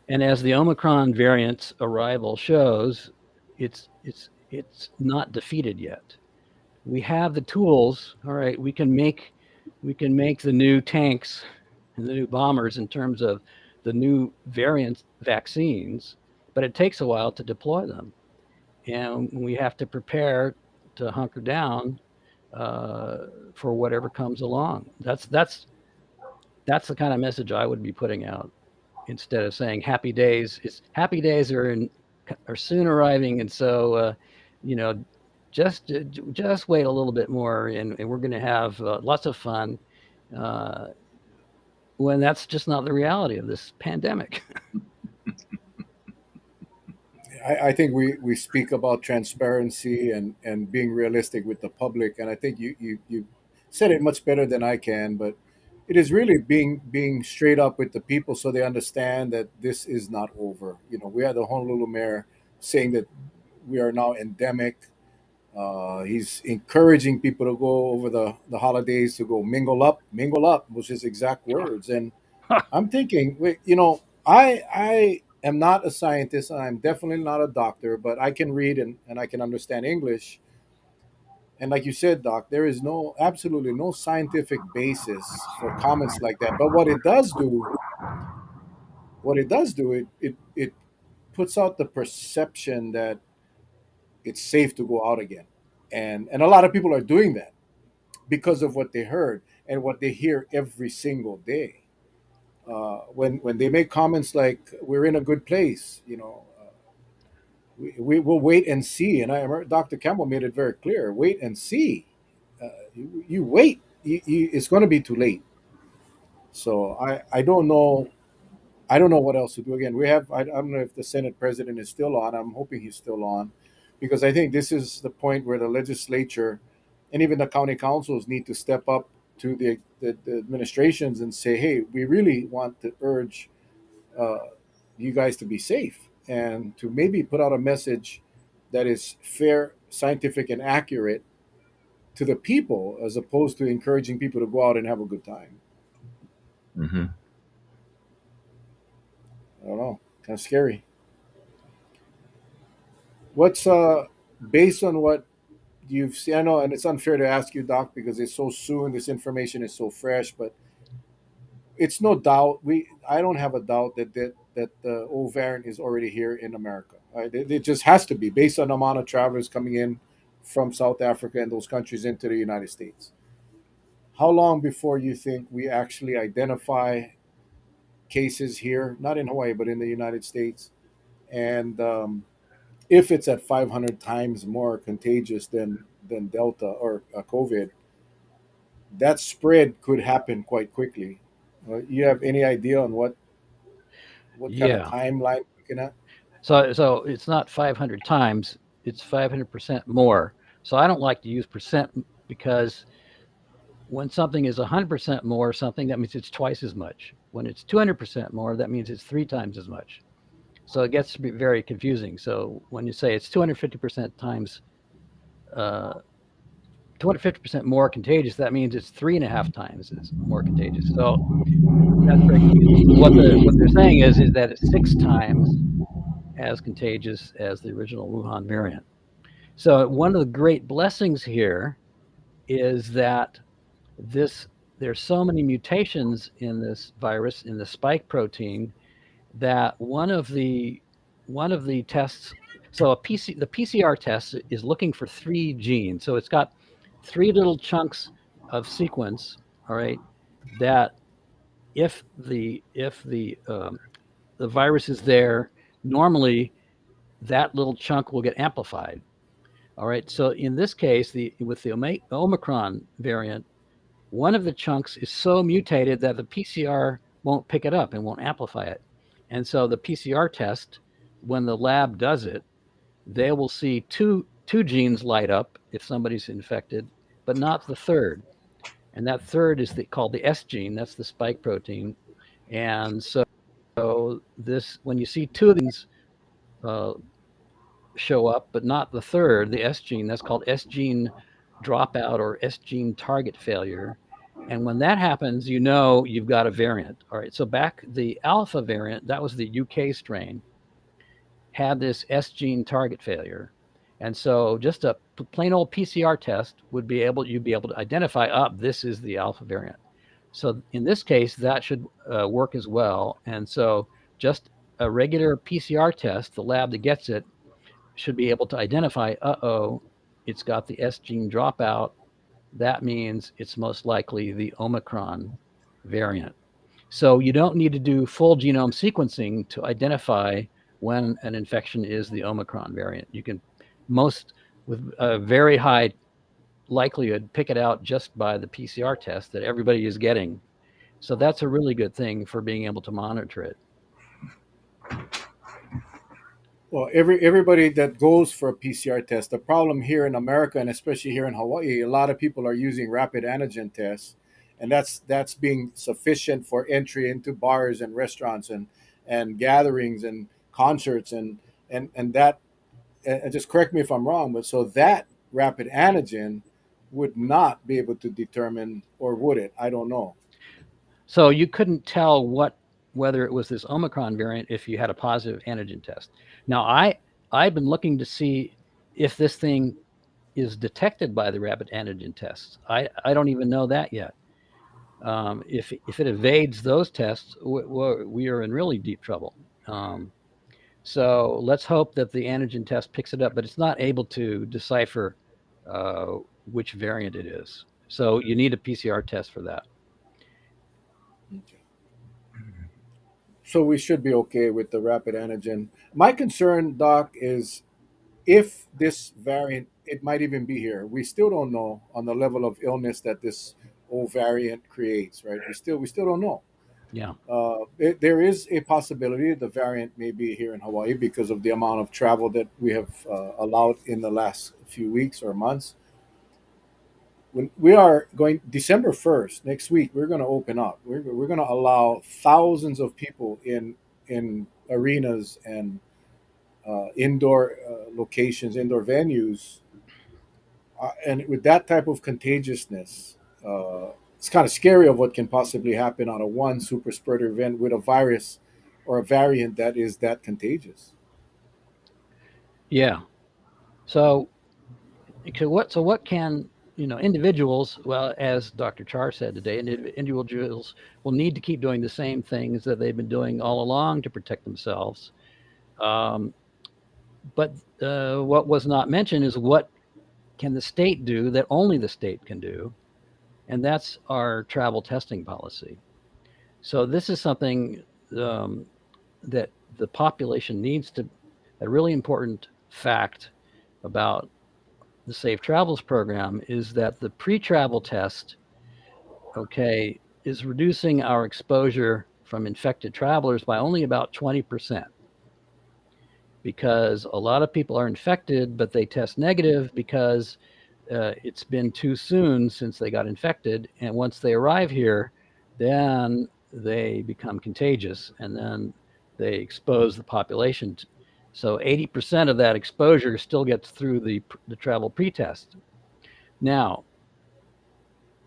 [SPEAKER 3] and as the Omicron variant's arrival shows, it's not defeated yet. We have the tools. All right, we can make the new tanks and the new bombers in terms of the new variant vaccines, but it takes a while to deploy them, and we have to prepare to hunker down uh, for whatever comes along. That's the kind of message I would be putting out, instead of saying happy days. It's happy days are in are soon arriving, and so you know, just wait a little bit more, and we're going to have lots of fun. Uh, when that's just not the reality of this pandemic.
[SPEAKER 1] I think we speak about transparency and being realistic with the public, and I think you said it much better than I can. But it is really being straight up with the people so they understand that this is not over. We had the Honolulu mayor saying that we are now endemic. He's encouraging people to go over the holidays to go mingle up was his exact words. And I'm thinking, wait, I am not a scientist. I'm definitely not a doctor, but I can read and I can understand English. And like you said, Doc, there is absolutely no scientific basis for comments like that. But what it does do, it puts out the perception that it's safe to go out again. And a lot of people are doing that because of what they heard and what they hear every single day. When they make comments like "we're in a good place," we will wait and see. And I remember Dr. Campbell made it very clear: wait and see. You wait. It's going to be too late. So I don't know. I don't know what else to do. Again, I don't know if the Senate president is still on. I'm hoping he's still on, because I think this is the point where the legislature and even the county councils need to step up to the administrations and say, hey, we really want to urge uh, you guys to be safe and to maybe put out a message that is fair, scientific, and accurate to the people, as opposed to encouraging people to go out and have a good time.
[SPEAKER 2] Hmm.
[SPEAKER 1] I don't know, kind of scary. What's based on what you've seen? I know, and it's unfair to ask you, Doc, because it's so soon. This information is so fresh, but it's no doubt. I don't have a doubt that the old variant is already here in America. It just has to be based on the amount of travelers coming in from South Africa and those countries into the United States. How long before you think we actually identify cases here, not in Hawaii, but in the United States? And if it's at 500 times more contagious than Delta or COVID, that spread could happen quite quickly. You have any idea on what kind of
[SPEAKER 3] Yeah.
[SPEAKER 1] timeline we're looking at?
[SPEAKER 3] So it's not 500 times, it's 500% more. So I don't like to use percent because when something is 100% more something, that means it's twice as much. When it's 200% more, that means it's three times as much. So it gets to be very confusing. So when you say it's 250% times, uh, 250% more contagious, that means it's three and a half times as more contagious. So that's very confusing. So what they're saying is that it's six times as contagious as the original Wuhan variant. So one of the great blessings here is that this there's so many mutations in this virus in the spike protein that one of the tests, so the PCR test is looking for three genes. So it's got three little chunks of sequence, all right, that if the virus is there, normally that little chunk will get amplified. All right. So in this case, with the Omicron variant, one of the chunks is so mutated that the PCR won't pick it up and won't amplify it. And so the PCR test, when the lab does it, they will see two genes light up if somebody's infected, but not the third. And that third is called the S gene. That's the spike protein. And so this, when you see two of these uh, show up, but not the third, the S gene. That's called S gene dropout or S gene target failure. And when that happens, you know you've got a variant. All right. So back the alpha variant, that was the UK strain, had this S gene target failure. And so just a plain old PCR test you'd be able to identify, this is the alpha variant. So in this case, that should work as well. And so just a regular PCR test, the lab that gets it should be able to identify, it's got the S gene dropout. That means it's most likely the Omicron variant. So you don't need to do full genome sequencing to identify when an infection is the Omicron variant. You can most with a very high likelihood pick it out just by the PCR test that everybody is getting. So that's a really good thing for being able to monitor it.
[SPEAKER 1] Well, everybody that goes for a PCR test, the problem here in America and especially here in Hawaii, a lot of people are using rapid antigen tests, and that's being sufficient for entry into bars and restaurants and gatherings and concerts and that. And just correct me if I'm wrong, but so that rapid antigen would not be able to determine, or would it? I don't know.
[SPEAKER 3] So you couldn't tell whether it was this Omicron variant if you had a positive antigen test. Now I've been looking to see if this thing is detected by the rapid antigen tests. I don't even know that yet. If it evades those tests, we are in really deep trouble. Um, so let's hope that the antigen test picks it up, but it's not able to decipher uh, which variant it is. So you need a PCR test for that.
[SPEAKER 1] Okay. So we should be okay with the rapid antigen. My concern, Doc, is if this variant, it might even be here. We still don't know on the level of illness that this old variant creates, right? We still don't know.
[SPEAKER 3] Yeah.
[SPEAKER 1] There is a possibility the variant may be here in Hawaii because of the amount of travel that we have allowed in the last few weeks or months. When we are going December 1st next week, we're going to open up. We're going to allow thousands of people in arenas and indoor locations, indoor venues, and with that type of contagiousness, it's kind of scary of what can possibly happen on a one super spreader event with a virus or a variant that is that contagious.
[SPEAKER 3] Yeah. So what can individuals, well, as Dr. Char said today, individuals will need to keep doing the same things that they've been doing all along to protect themselves. Um, but what was not mentioned is what can the state do that only the state can do, and that's our travel testing policy. So this is something um, that the population needs to. A really important fact about the Safe Travels program is that the pre-travel test, okay, is reducing our exposure from infected travelers by only about 20% because a lot of people are infected, but they test negative because it's been too soon since they got infected. And once they arrive here, then they become contagious and then they expose the population. So 80% of that exposure still gets through the travel pretest. Now,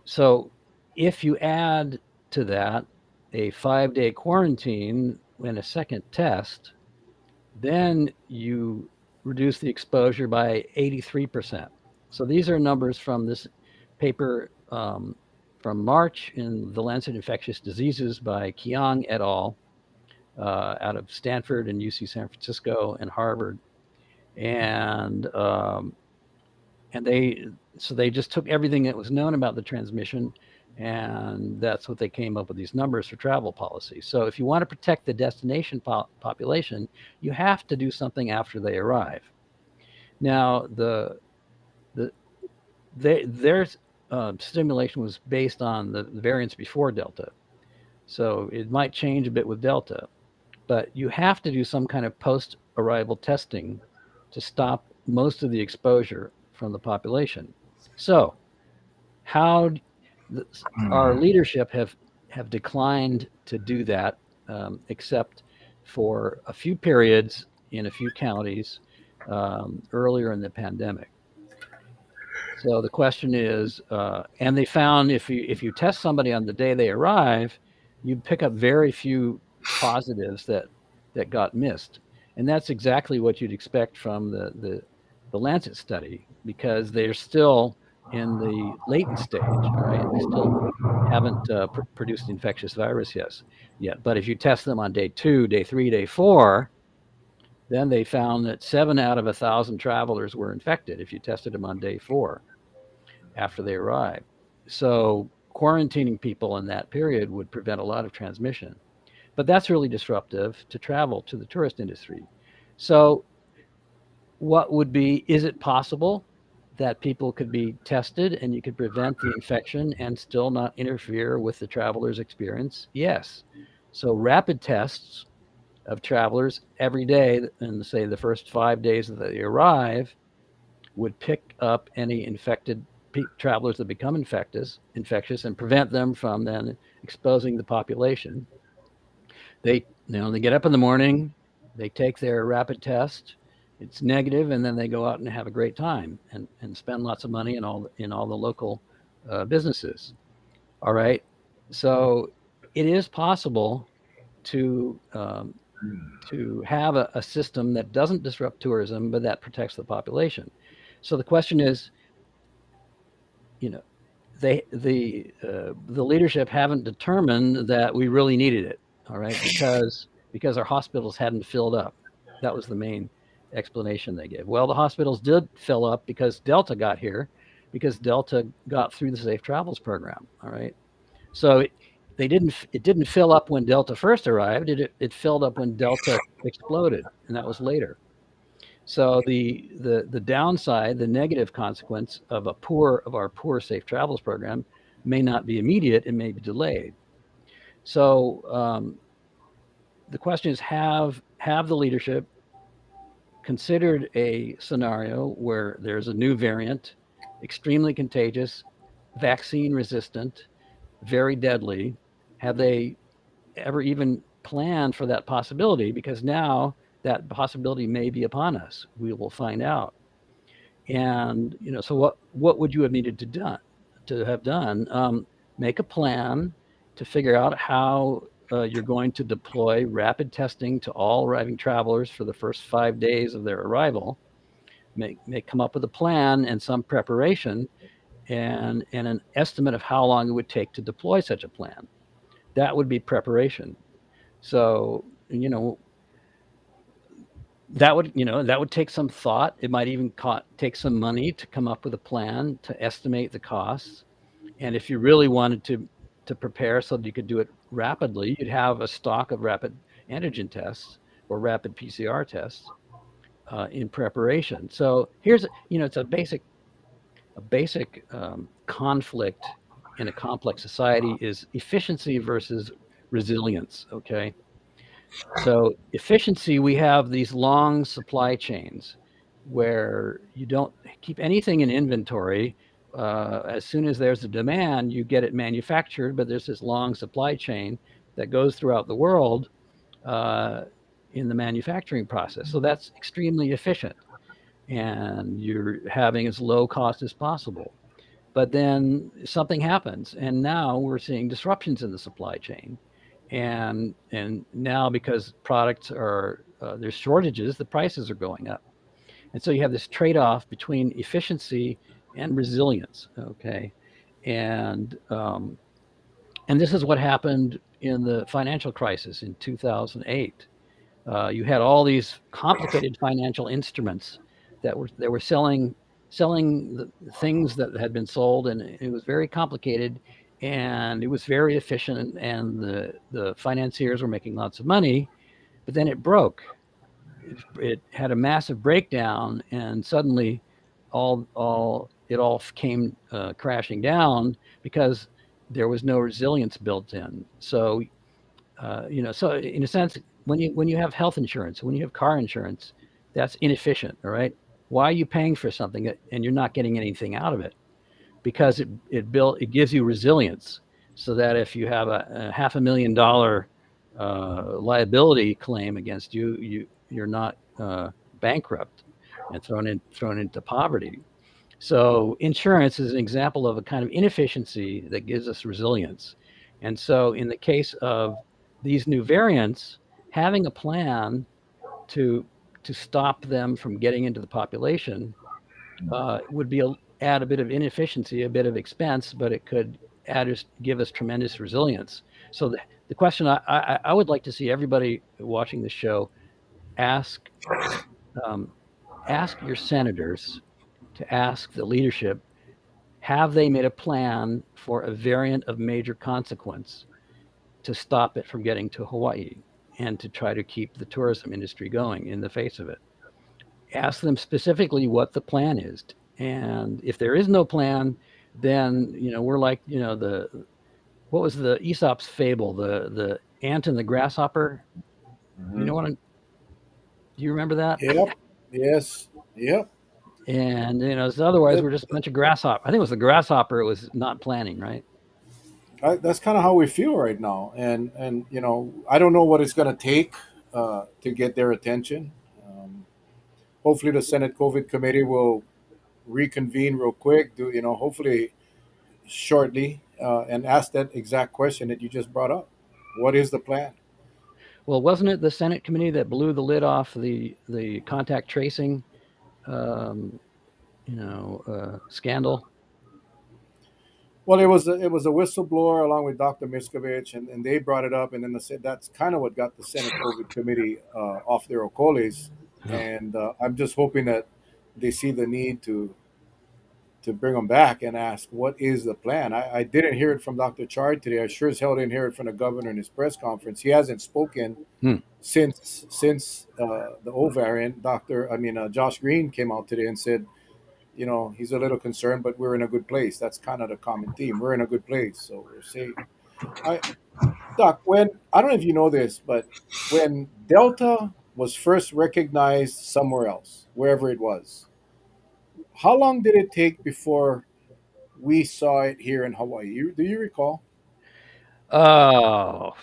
[SPEAKER 3] so if you add to that a 5-day quarantine and a second test, then you reduce the exposure by 83%. So these are numbers from this paper from March in the Lancet Infectious Diseases by Kiang et al. Out of Stanford and UC San Francisco and Harvard. And and they just took everything that was known about the transmission, and that's what they came up with these numbers for travel policy. So if you want to protect the destination population, you have to do something after they arrive. Now the their stimulation was based on the variants before Delta, so it might change a bit with Delta, but you have to do some kind of post arrival testing to stop most of the exposure from the population. So how our leadership have declined to do that, except for a few periods in a few counties earlier in the pandemic. So the question is, and they found if you test somebody on the day they arrive, you pick up very few positives that got missed, and that's exactly what you'd expect from the Lancet study because they're still in the latent stage. All right, they still haven't produced the infectious virus yet. But if you test them on day 2, day 3, day 4, then they found that 7 out of 1,000 travelers were infected if you tested them on day 4 after they arrived. So quarantining people in that period would prevent a lot of transmission. But that's really disruptive to travel to the tourist industry. So, what would be, is it possible that people could be tested and you could prevent the infection and still not interfere with the traveler's experience? Yes. So, rapid tests of travelers every day, and say the first 5 days that they arrive, would pick up any infected travelers that become infectious and prevent them from then exposing the population. They get up in the morning, they take their rapid test, it's negative, and then they go out and have a great time and spend lots of money in all the local businesses. All right, so it is possible to to have a system that doesn't disrupt tourism, but that protects the population. So the question is, you know, the leadership haven't determined that we really needed it. All right, because our hospitals hadn't filled up. That was the main explanation they gave. Well, the hospitals did fill up because Delta got here, because Delta got through the Safe Travels program. All right, so it didn't fill up when Delta first arrived. It filled up when Delta exploded, and that was later. So the downside, the negative consequence of our poor Safe Travels program may not be immediate; it may be delayed. So the question is, have the leadership considered a scenario where there's a new variant, extremely contagious, vaccine resistant, very deadly? Have they ever even planned for that possibility? Because now that possibility may be upon us. We will find out. And so what would you have needed to have done? Make a plan to figure out how you're going to deploy rapid testing to all arriving travelers for the first 5 days of their arrival. Come up with a plan and some preparation, and an estimate of how long it would take to deploy such a plan. That would be preparation. So that would take some thought. It might even take some money to come up with a plan to estimate the costs. And if you really wanted to prepare so that you could do it rapidly, you'd have a stock of rapid antigen tests or rapid PCR tests in preparation. So here's it's a basic conflict in a complex society is efficiency versus resilience. Okay, so efficiency, we have these long supply chains where you don't keep anything in inventory. As soon as there's a demand, you get it manufactured, but there's this long supply chain that goes throughout the world uh, in the manufacturing process. So that's extremely efficient, and you're having as low cost as possible. But then something happens, and now we're seeing disruptions in the supply chain, and now because products are there's shortages, the prices are going up, and so you have this trade-off between efficiency and resilience. Okay, and um, and this is what happened in the financial crisis in 2008. You had all these complicated financial instruments that were selling the things that had been sold, and it was very complicated, and it was very efficient, and the financiers were making lots of money. But then it broke. It had a massive breakdown, and suddenly all came crashing down because there was no resilience built in. So in a sense, when you have health insurance, when you have car insurance, that's inefficient. All right, why are you paying for something and you're not getting anything out of it? Because it gives you resilience, so that if you have a $500,000 liability claim against you, you're not bankrupt and thrown into poverty. So insurance is an example of a kind of inefficiency that gives us resilience. And so in the case of these new variants, having a plan to stop them from getting into the population would add a bit of inefficiency, a bit of expense, but it could give us tremendous resilience. So the question I would like to see everybody watching the show ask um, ask your senators to ask the leadership, have they made a plan for a variant of major consequence to stop it from getting to Hawaii? and to try to keep the tourism industry going in the face of it. Ask them specifically what the plan is. And if there is no plan, then we're like the what was the Aesop's fable, the ant and the grasshopper. You
[SPEAKER 2] Hmm.
[SPEAKER 3] know what? Do you remember that?
[SPEAKER 1] Yep. Yes. Yep.
[SPEAKER 3] And so otherwise
[SPEAKER 1] That,
[SPEAKER 3] we're just a bunch of grasshopper. I think it was the grasshopper. It was not planning, right?
[SPEAKER 1] that's kind of how we feel right now, and I don't know what it's going to take to get their attention. Hopefully, the Senate COVID committee will reconvene real quick. Do hopefully shortly, and ask that exact question that you just brought up. What is the plan?
[SPEAKER 3] Well, wasn't it the Senate committee that blew the lid off the contact tracing, um, scandal?
[SPEAKER 1] Well, it was a whistleblower along with Dr. Miskovich, and they brought it up, and then that's kind of what got the Senate COVID committee off their ocoles,
[SPEAKER 3] Oh.
[SPEAKER 1] and I'm just hoping that they see the need to bring them back and ask what is the plan. I didn't hear it from Dr. Chard today. I sure as hell didn't hear it from the governor in his press conference. He hasn't spoken
[SPEAKER 3] Hmm.
[SPEAKER 1] since the O variant. Josh Green came out today and said, he's a little concerned, but we're in a good place. That's kind of the common theme. We're in a good place, so we're safe. I, Doc, when I don't know if you know this, but when Delta was first recognized somewhere else, wherever it was, how long did it take before we saw it here in Hawaii? Do you recall?
[SPEAKER 3] Oh,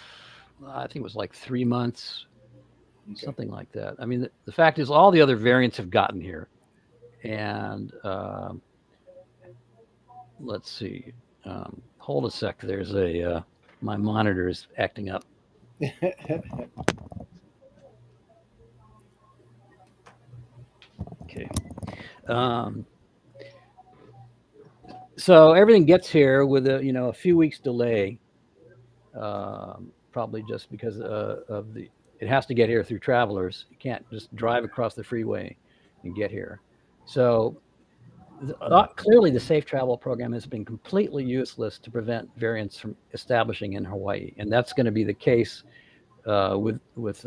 [SPEAKER 3] I think it was like 3 months,
[SPEAKER 1] Okay.
[SPEAKER 3] something like that. I mean, the fact is, all the other variants have gotten here, and let's see. Hold a sec. There's my monitor is acting up. Okay. Um, so everything gets here with a few weeks delay, probably just because of the it has to get here through travelers. You can't just drive across the freeway and get here. So clearly, the safe travel program has been completely useless to prevent variants from establishing in Hawaii, and that's going to be the case with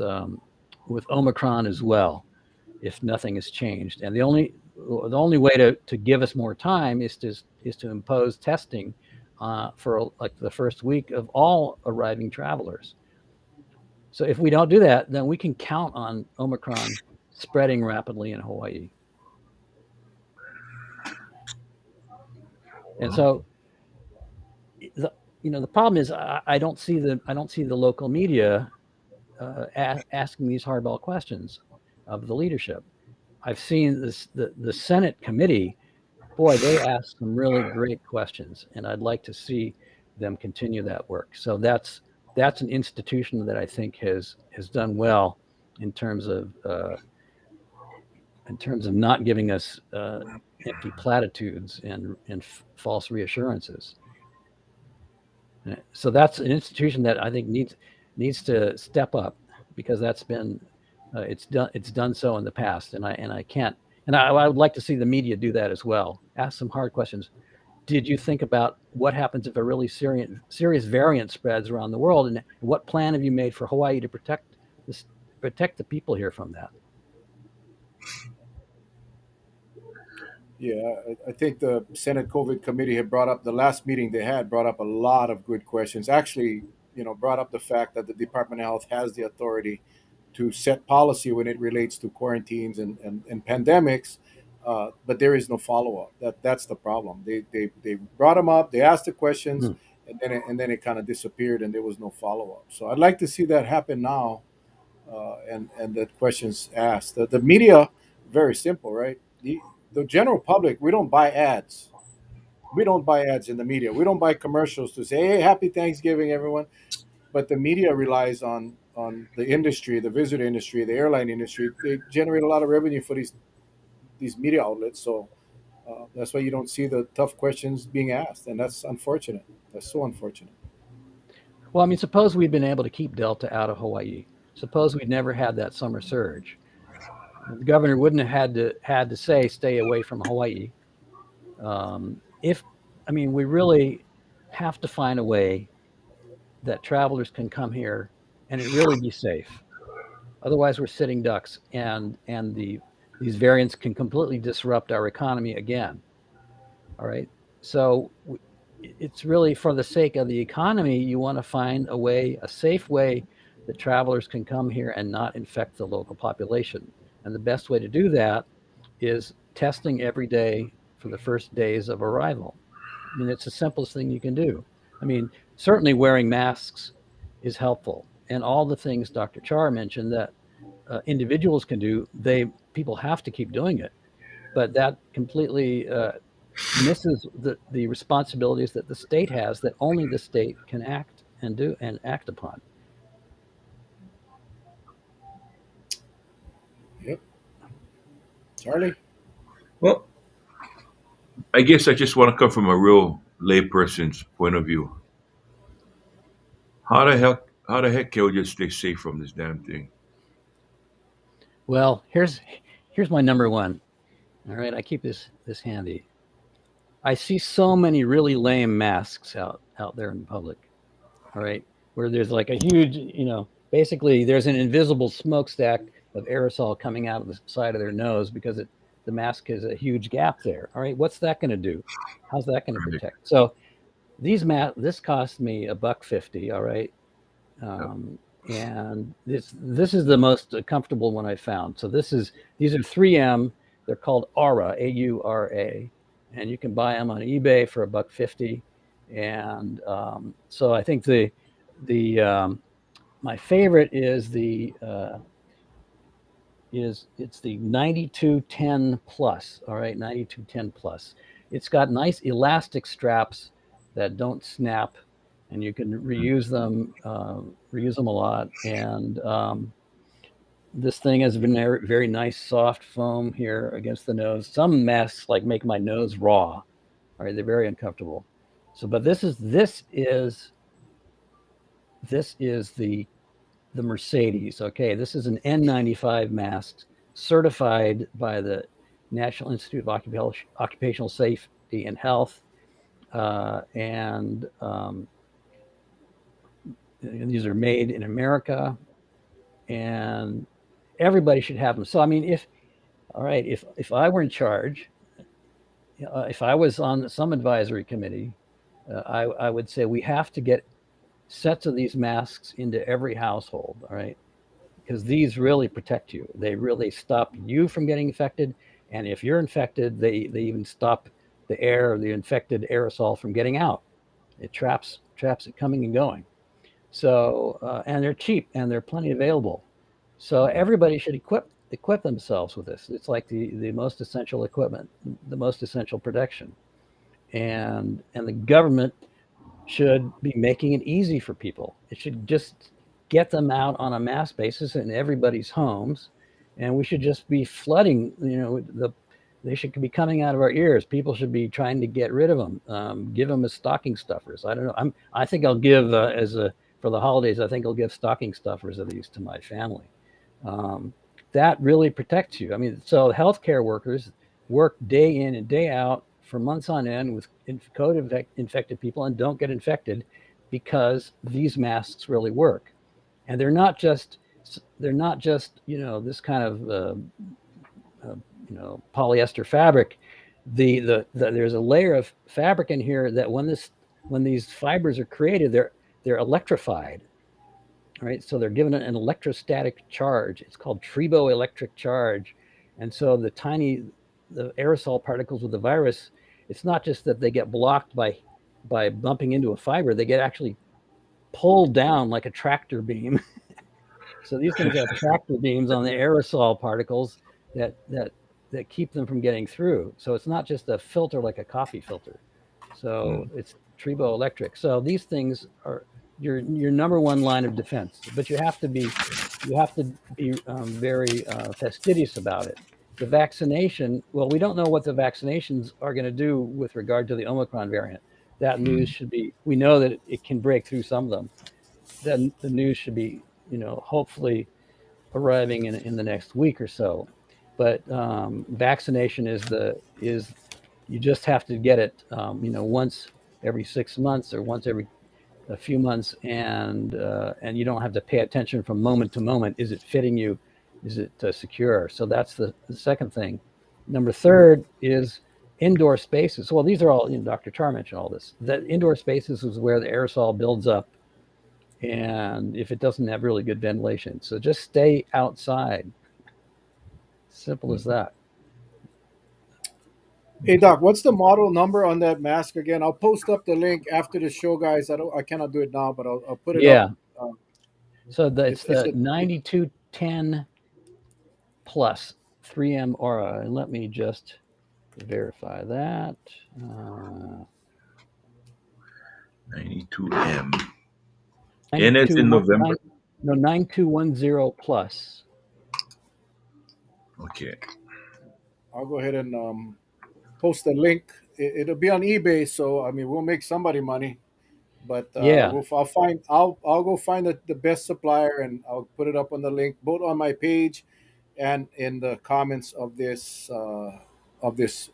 [SPEAKER 3] Omicron as well, if nothing has changed. And the only way to give us more time is to impose testing for like the first week of all arriving travelers. So if we don't do that, then we can count on Omicron spreading rapidly in Hawaii. And so the problem is I don't see the local media asking these hardball questions of the leadership. I've seen the Senate committee. Boy, they ask some really great questions, and I'd like to see them continue that work. So that's an institution that I think has done well in terms of not giving us empty platitudes and false reassurances. So that's an institution that I think needs to step up, because that's been it's done so in the past, and I can't and I would like to see the media do that as well. Ask some hard questions. Did you think about what happens if a really serious variant spreads around the world, and what plan have you made for Hawaii to this protect the people here from that?
[SPEAKER 1] Yeah, I think the Senate COVID committee had brought up the last meeting they had brought up a lot of good questions. Actually, brought up the fact that the Department of Health has the authority to set policy when it relates to quarantines and pandemics, but there is no follow up. That's the problem. They brought them up, they asked the questions,
[SPEAKER 3] Hmm.
[SPEAKER 1] and then it kind of disappeared, and there was no follow up. So I'd like to see that happen now, and that questions asked. The media, very simple, right? The general public, we don't buy ads. We don't buy ads in the media. We don't buy commercials to say, "Hey, happy Thanksgiving, everyone." But the media relies on the industry, the visitor industry, the airline industry. They generate a lot of revenue for these media outlets. So that's why you don't see the tough questions being asked, and that's unfortunate. That's so unfortunate.
[SPEAKER 3] Well, I mean, suppose we'd been able to keep Delta out of Hawaii. Suppose we'd never had that summer surge. The governor wouldn't have had to say stay away from Hawaii. If I mean, we really have to find a way that travelers can come here and it really be safe. Otherwise, we're sitting ducks, and these variants can completely disrupt our economy again. All right, so it's really for the sake of the economy. You want to find a way, a safe way, that travelers can come here and not infect the local population. And the best way to do that is testing every day for the first days of arrival. I mean, it's the simplest thing you can do. I mean, certainly wearing masks is helpful, and all the things Dr. Char mentioned that individuals can do, people have to keep doing it. But that completely misses the responsibilities that the state has, that only the state can act and do and act upon.
[SPEAKER 1] Yep. Charlie?
[SPEAKER 2] Well, I guess I just want to come from a real layperson's point of view. How the heck can we just stay safe from this damn thing?
[SPEAKER 3] Well, here's my number one. All right, I keep this handy. I see so many really lame masks out there in public. All right, where there's like a huge, basically there's an invisible smokestack of aerosol coming out of the side of their nose because the mask has a huge gap there. All right, what's that going to do? How's that going to
[SPEAKER 2] Right.
[SPEAKER 3] protect? So this cost me $1.50. All right,
[SPEAKER 2] Yep.
[SPEAKER 3] and this is the most comfortable one I found. So these are 3M. They're called Aura, AURA, and you can buy them on eBay for $1.50. And so I think the my favorite is it's the 9210 plus. All right, 9210 plus. It's got nice elastic straps that don't snap, and you can reuse them a lot. And this thing has been very, very nice soft foam here against the nose. Some masks like make my nose raw. All right, they're very uncomfortable. So, but this is the Mercedes. Okay, this is an N95 mask certified by the National Institute of Occupational Safety and Health, and these are made in America, and everybody should have them. So, I mean, if I were in charge, if I was on some advisory committee, I would say we have to get sets of these masks into every household. All right, because these really protect you. They really stop you from getting infected, and if you're infected, they even stop the air or the infected aerosol from getting out. It traps it coming and going. So and they're cheap and they're plenty available. So everybody should equip themselves with this. It's like the most essential equipment, the most essential protection, and the government should be making it easy for people. It should just get them out on a mass basis in everybody's homes, and we should just be flooding. They should be coming out of our ears. People should be trying to get rid of them, give them as stocking stuffers. I don't know. I think I'll give for the holidays. I think I'll give stocking stuffers of these to my family. Um, that really protects you. I mean, so healthcare workers work day in and day out for months on end with COVID infected people and don't get infected because these masks really work. And they're not just this kind of polyester fabric. There's a layer of fabric in here that when these fibers are created, they're electrified. All right, so they're given an electrostatic charge. It's called triboelectric charge, and so the aerosol particles with the virus, it's not just that they get blocked by bumping into a fiber; they get actually pulled down like a tractor beam. So these things have tractor beams on the aerosol particles that that that keep them from getting through. So it's not just a filter like a coffee filter. So
[SPEAKER 2] Mm.
[SPEAKER 3] it's triboelectric. So these things are your number one line of defense, but you have to be very fastidious about it. The vaccination, well, we don't know what the vaccinations are going to do with regard to the Omicron variant. That news
[SPEAKER 2] Mm.
[SPEAKER 3] should be. We know that it can break through some of them. Then the news should be, hopefully arriving in the next week or so. But vaccination you just have to get it, once every 6 months or once every a few months, and you don't have to pay attention from moment to moment. Is it fitting you? Is it secure? So that's the second thing. Number third is indoor spaces. Well, these are all, Dr. Char mentioned all this. That indoor spaces is where the aerosol builds up, and if it doesn't have really good ventilation, so just stay outside. Simple as that.
[SPEAKER 1] Hey Doc, what's the model number on that mask again? I'll post up the link after the show, guys. I cannot do it now, but I'll put it up.
[SPEAKER 3] Yeah. So it's
[SPEAKER 1] It's
[SPEAKER 3] the 9210 plus 3M Aura. And let me just verify that.
[SPEAKER 2] 92M. And it's in November.
[SPEAKER 3] No, 9210 plus.
[SPEAKER 2] Okay.
[SPEAKER 1] I'll go ahead and post the link. It'll be on eBay, so I mean we'll make somebody money. But
[SPEAKER 3] Yeah.
[SPEAKER 1] I'll go find the best supplier and I'll put it up on the link both on my page and in the comments of this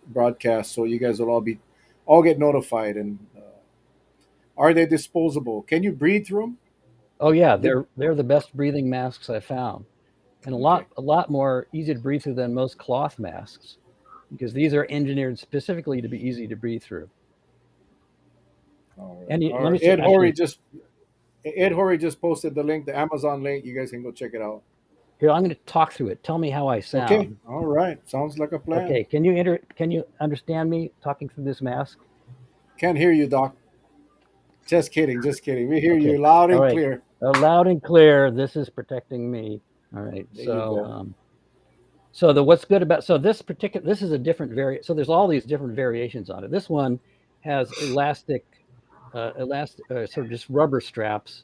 [SPEAKER 1] broadcast, so you guys will all get notified. And are they disposable? Can you breathe through them?
[SPEAKER 3] Oh yeah, they're the best breathing masks I found, and a lot more easy to breathe through than most cloth masks, because these are engineered specifically to be easy to breathe through.
[SPEAKER 1] All right.
[SPEAKER 3] And
[SPEAKER 1] All right. Ed Horry just posted the link, the Amazon link. You guys can go check it out.
[SPEAKER 3] Here, I'm going to talk through it. Tell me how I sound.
[SPEAKER 1] Okay. All right. Sounds like a plan.
[SPEAKER 3] Okay. Can you understand me talking through this mask?
[SPEAKER 1] Can't hear you, Doc. Just kidding. Just kidding. We hear you loud and clear.
[SPEAKER 3] Loud and clear. This is protecting me. All right. So what's good about this is a different variant. So there's all these different variations on it. This one has elastic sort of just rubber straps,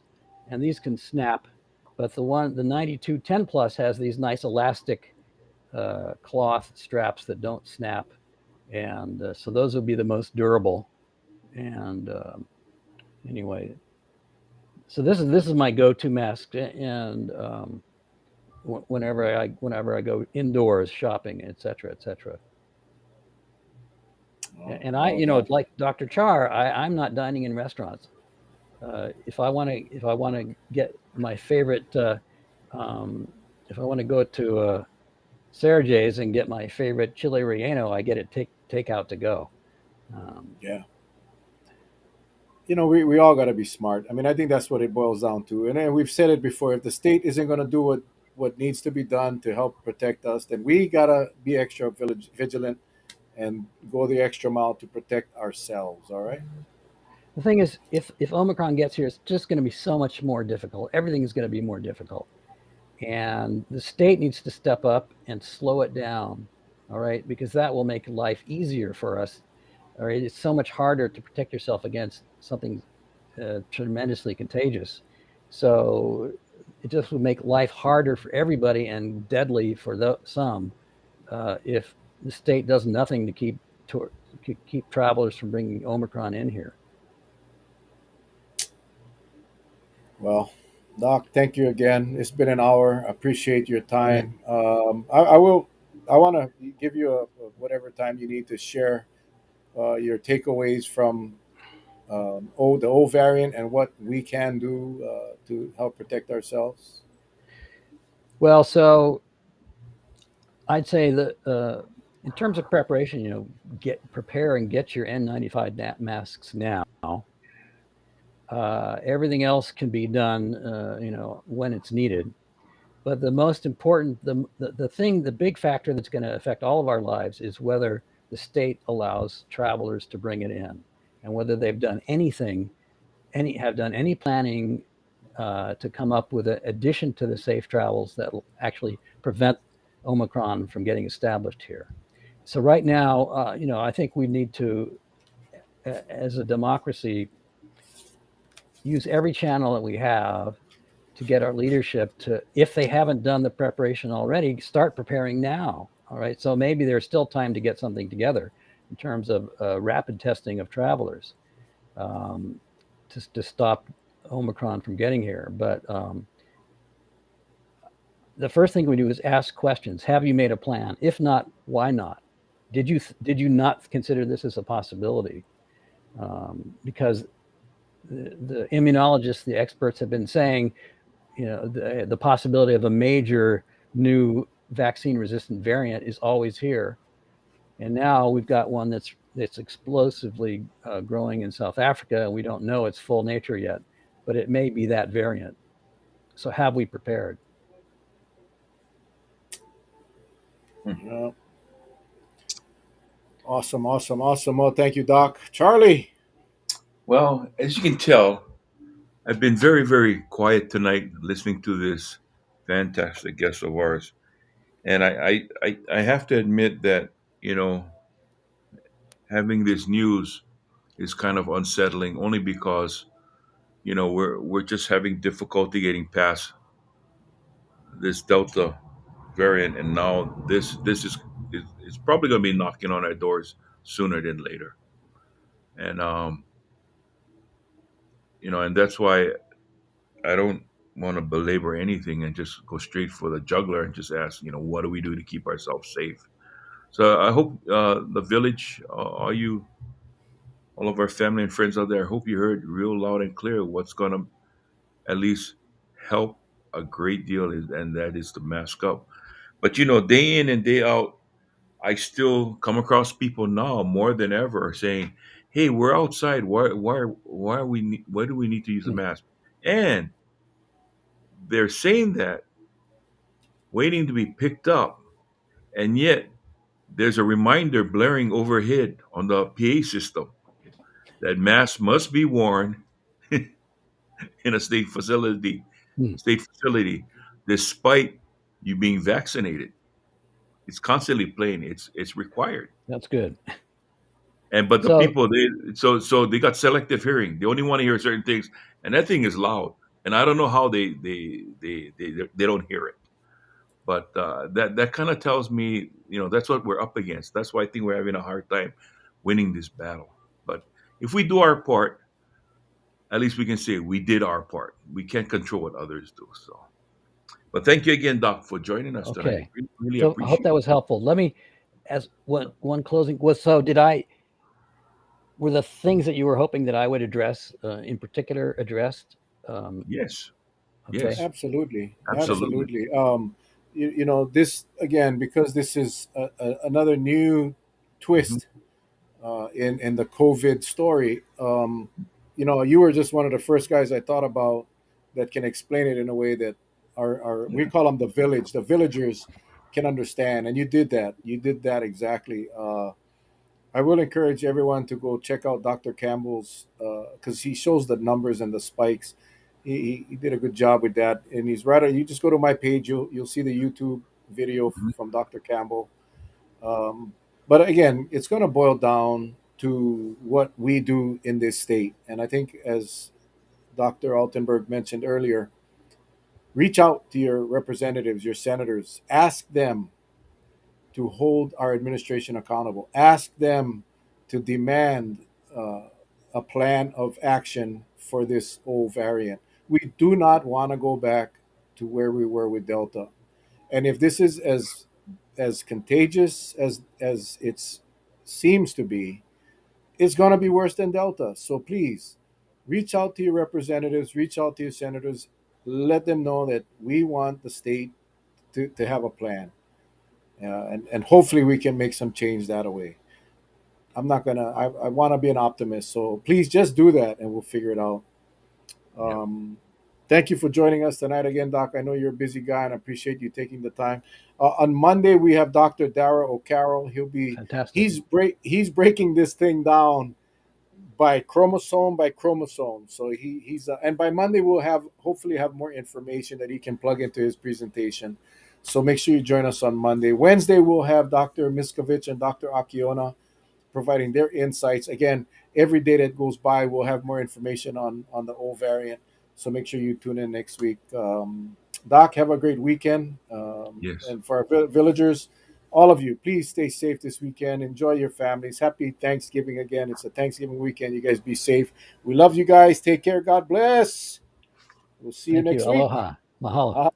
[SPEAKER 3] and these can snap. But the 9210 plus has these nice elastic cloth straps that don't snap, and so those will be the most durable. And anyway, so this is my go-to mask, and whenever I go indoors shopping, etc., etc. And like Dr. Char, I'm not dining in restaurants. If I want to get my favorite, if I want to go to Sarah J's and get my favorite chile relleno, I get it take out to go.
[SPEAKER 1] Yeah. We all got to be smart. I mean, I think that's what it boils down to. And then we've said it before: if the state isn't going to do what needs to be done to help protect us, then we gotta be extra vigilant and go the extra mile to protect ourselves. All right.
[SPEAKER 3] The thing is, if Omicron gets here, it's just going to be so much more difficult. Everything is going to be more difficult, and the state needs to step up and slow it down. All right, because that will make life easier for us. All right, it's so much harder to protect yourself against something tremendously contagious. So it just would make life harder for everybody and deadly for some if the state does nothing to keep travelers from bringing Omicron in here.
[SPEAKER 1] Well, Doc, thank you again. It's been an hour. Appreciate your time. I want to give you whatever time you need to share your takeaways from the O variant and what we can do to help protect ourselves.
[SPEAKER 3] Well, so I'd say that in terms of preparation, prepare and get your N95 masks now. Everything else can be done, when it's needed. But the most important, the big factor that's going to affect all of our lives is whether the state allows travelers to bring it in, and whether they've done any planning to come up with an addition to the safe travels that will actually prevent Omicron from getting established here. So right now, I think we need to, as a democracy, use every channel that we have to get our leadership to, if they haven't done the preparation already, start preparing now. All right. So maybe there's still time to get something together in terms of rapid testing of travelers to stop Omicron from getting here. But the first thing we do is ask questions. Have you made a plan? If not, why not? Did you not consider this as a possibility? Because the immunologists, the experts have been saying, the possibility of a major new vaccine resistant variant is always here. And now we've got one that's explosively growing in South Africa, and we don't know its full nature yet, but it may be that variant. So have we prepared?
[SPEAKER 2] Hmm.
[SPEAKER 1] Yeah. Awesome, awesome, awesome. Well, thank you, Doc. Charlie.
[SPEAKER 2] Well, as you can tell, I've been very, very quiet tonight listening to this fantastic guest of ours. And I have to admit that, you know, having this news is kind of unsettling only because, we're just having difficulty getting past this Delta variant. And now it's probably going to be knocking on our doors sooner than later. And, and that's why I don't want to belabor anything and just go straight for the juggler and just ask, what do we do to keep ourselves safe? So I hope the village, all of our family and friends out there, I hope you heard real loud and clear what's going to at least help a great deal, and that is to mask up. But day in and day out, I still come across people now more than ever saying, "Hey, we're outside. Why are we? Why do we need to use a
[SPEAKER 3] Hmm.
[SPEAKER 2] mask?" And they're saying that waiting to be picked up, and yet there's a reminder blaring overhead on the PA system that masks must be worn in a
[SPEAKER 3] Hmm.
[SPEAKER 2] state facility, despite you being vaccinated. It's constantly playing. It's required.
[SPEAKER 3] That's good.
[SPEAKER 2] And but the
[SPEAKER 3] So,
[SPEAKER 2] people so they got selective hearing. They only want to hear certain things, and that thing is loud. And I don't know how they don't hear it. But that kind of tells me, that's what we're up against. That's why I think we're having a hard time winning this battle. But if we do our part, at least we can say we did our part. We can't control what others do. So, but thank you again, Doc, for joining us tonight.
[SPEAKER 3] okay.
[SPEAKER 2] Really, really
[SPEAKER 3] So I hope
[SPEAKER 2] appreciate
[SPEAKER 3] that
[SPEAKER 2] it.
[SPEAKER 3] was helpful. Let me, as one closing was, so were the things that you were hoping that I would address in particular addressed? Um,
[SPEAKER 2] Yes,
[SPEAKER 3] okay.
[SPEAKER 2] yes,
[SPEAKER 1] Absolutely,
[SPEAKER 2] absolutely.
[SPEAKER 1] absolutely. This again because this is another new
[SPEAKER 2] Hmm.
[SPEAKER 1] twist in the COVID story. You were just one of the first guys I thought about that can explain it in a way that our we
[SPEAKER 2] Yeah,
[SPEAKER 1] call them the villagers can understand, and you did that. You did that exactly. I will encourage everyone to go check out Dr. Campbell's because he shows the numbers and the spikes. He did a good job with that, and he's right. You just go to my page, you'll see the YouTube video
[SPEAKER 2] hmm,
[SPEAKER 1] from Dr. Campbell. Um, but again, it's going to boil down to what we do in this state, and I think as Dr. Altenberg mentioned earlier, reach out to your representatives, your senators, ask them to hold our administration accountable. Ask them to demand a plan of action for this old variant. We do not want to go back to where we were with Delta. And if this is as contagious as it seems to be, it's going to be worse than Delta. So please reach out to your representatives, reach out to your senators, let them know that we want the state to have a plan and hopefully we can make some change that way. I'm not gonna. I want to be an optimist, so please just do that, and we'll figure it out.
[SPEAKER 2] yeah,
[SPEAKER 1] Um, Thank you for joining us tonight again, Doc. I know you're a busy guy, and I appreciate you taking the time. On Monday, we have Dr. Dara O'Carroll.
[SPEAKER 3] Fantastic.
[SPEAKER 1] He's breaking this thing down by chromosome. So and by Monday we'll have hopefully have more information that he can plug into his presentation. So make sure you join us on Monday. Wednesday we'll have Dr. Miskovich and Dr. Akiona providing their insights. Again, every day that goes by, we'll have more information on the O variant. So make sure you tune in next week. Doc, have a great weekend.
[SPEAKER 2] yes.
[SPEAKER 1] And for our villagers, all of you, please stay safe this weekend. Enjoy your families. Happy Thanksgiving again. It's a Thanksgiving weekend. You guys be safe. We love you guys. Take care. God bless. We'll see you
[SPEAKER 3] Thank you.
[SPEAKER 1] next week.
[SPEAKER 3] Aloha. Mahalo.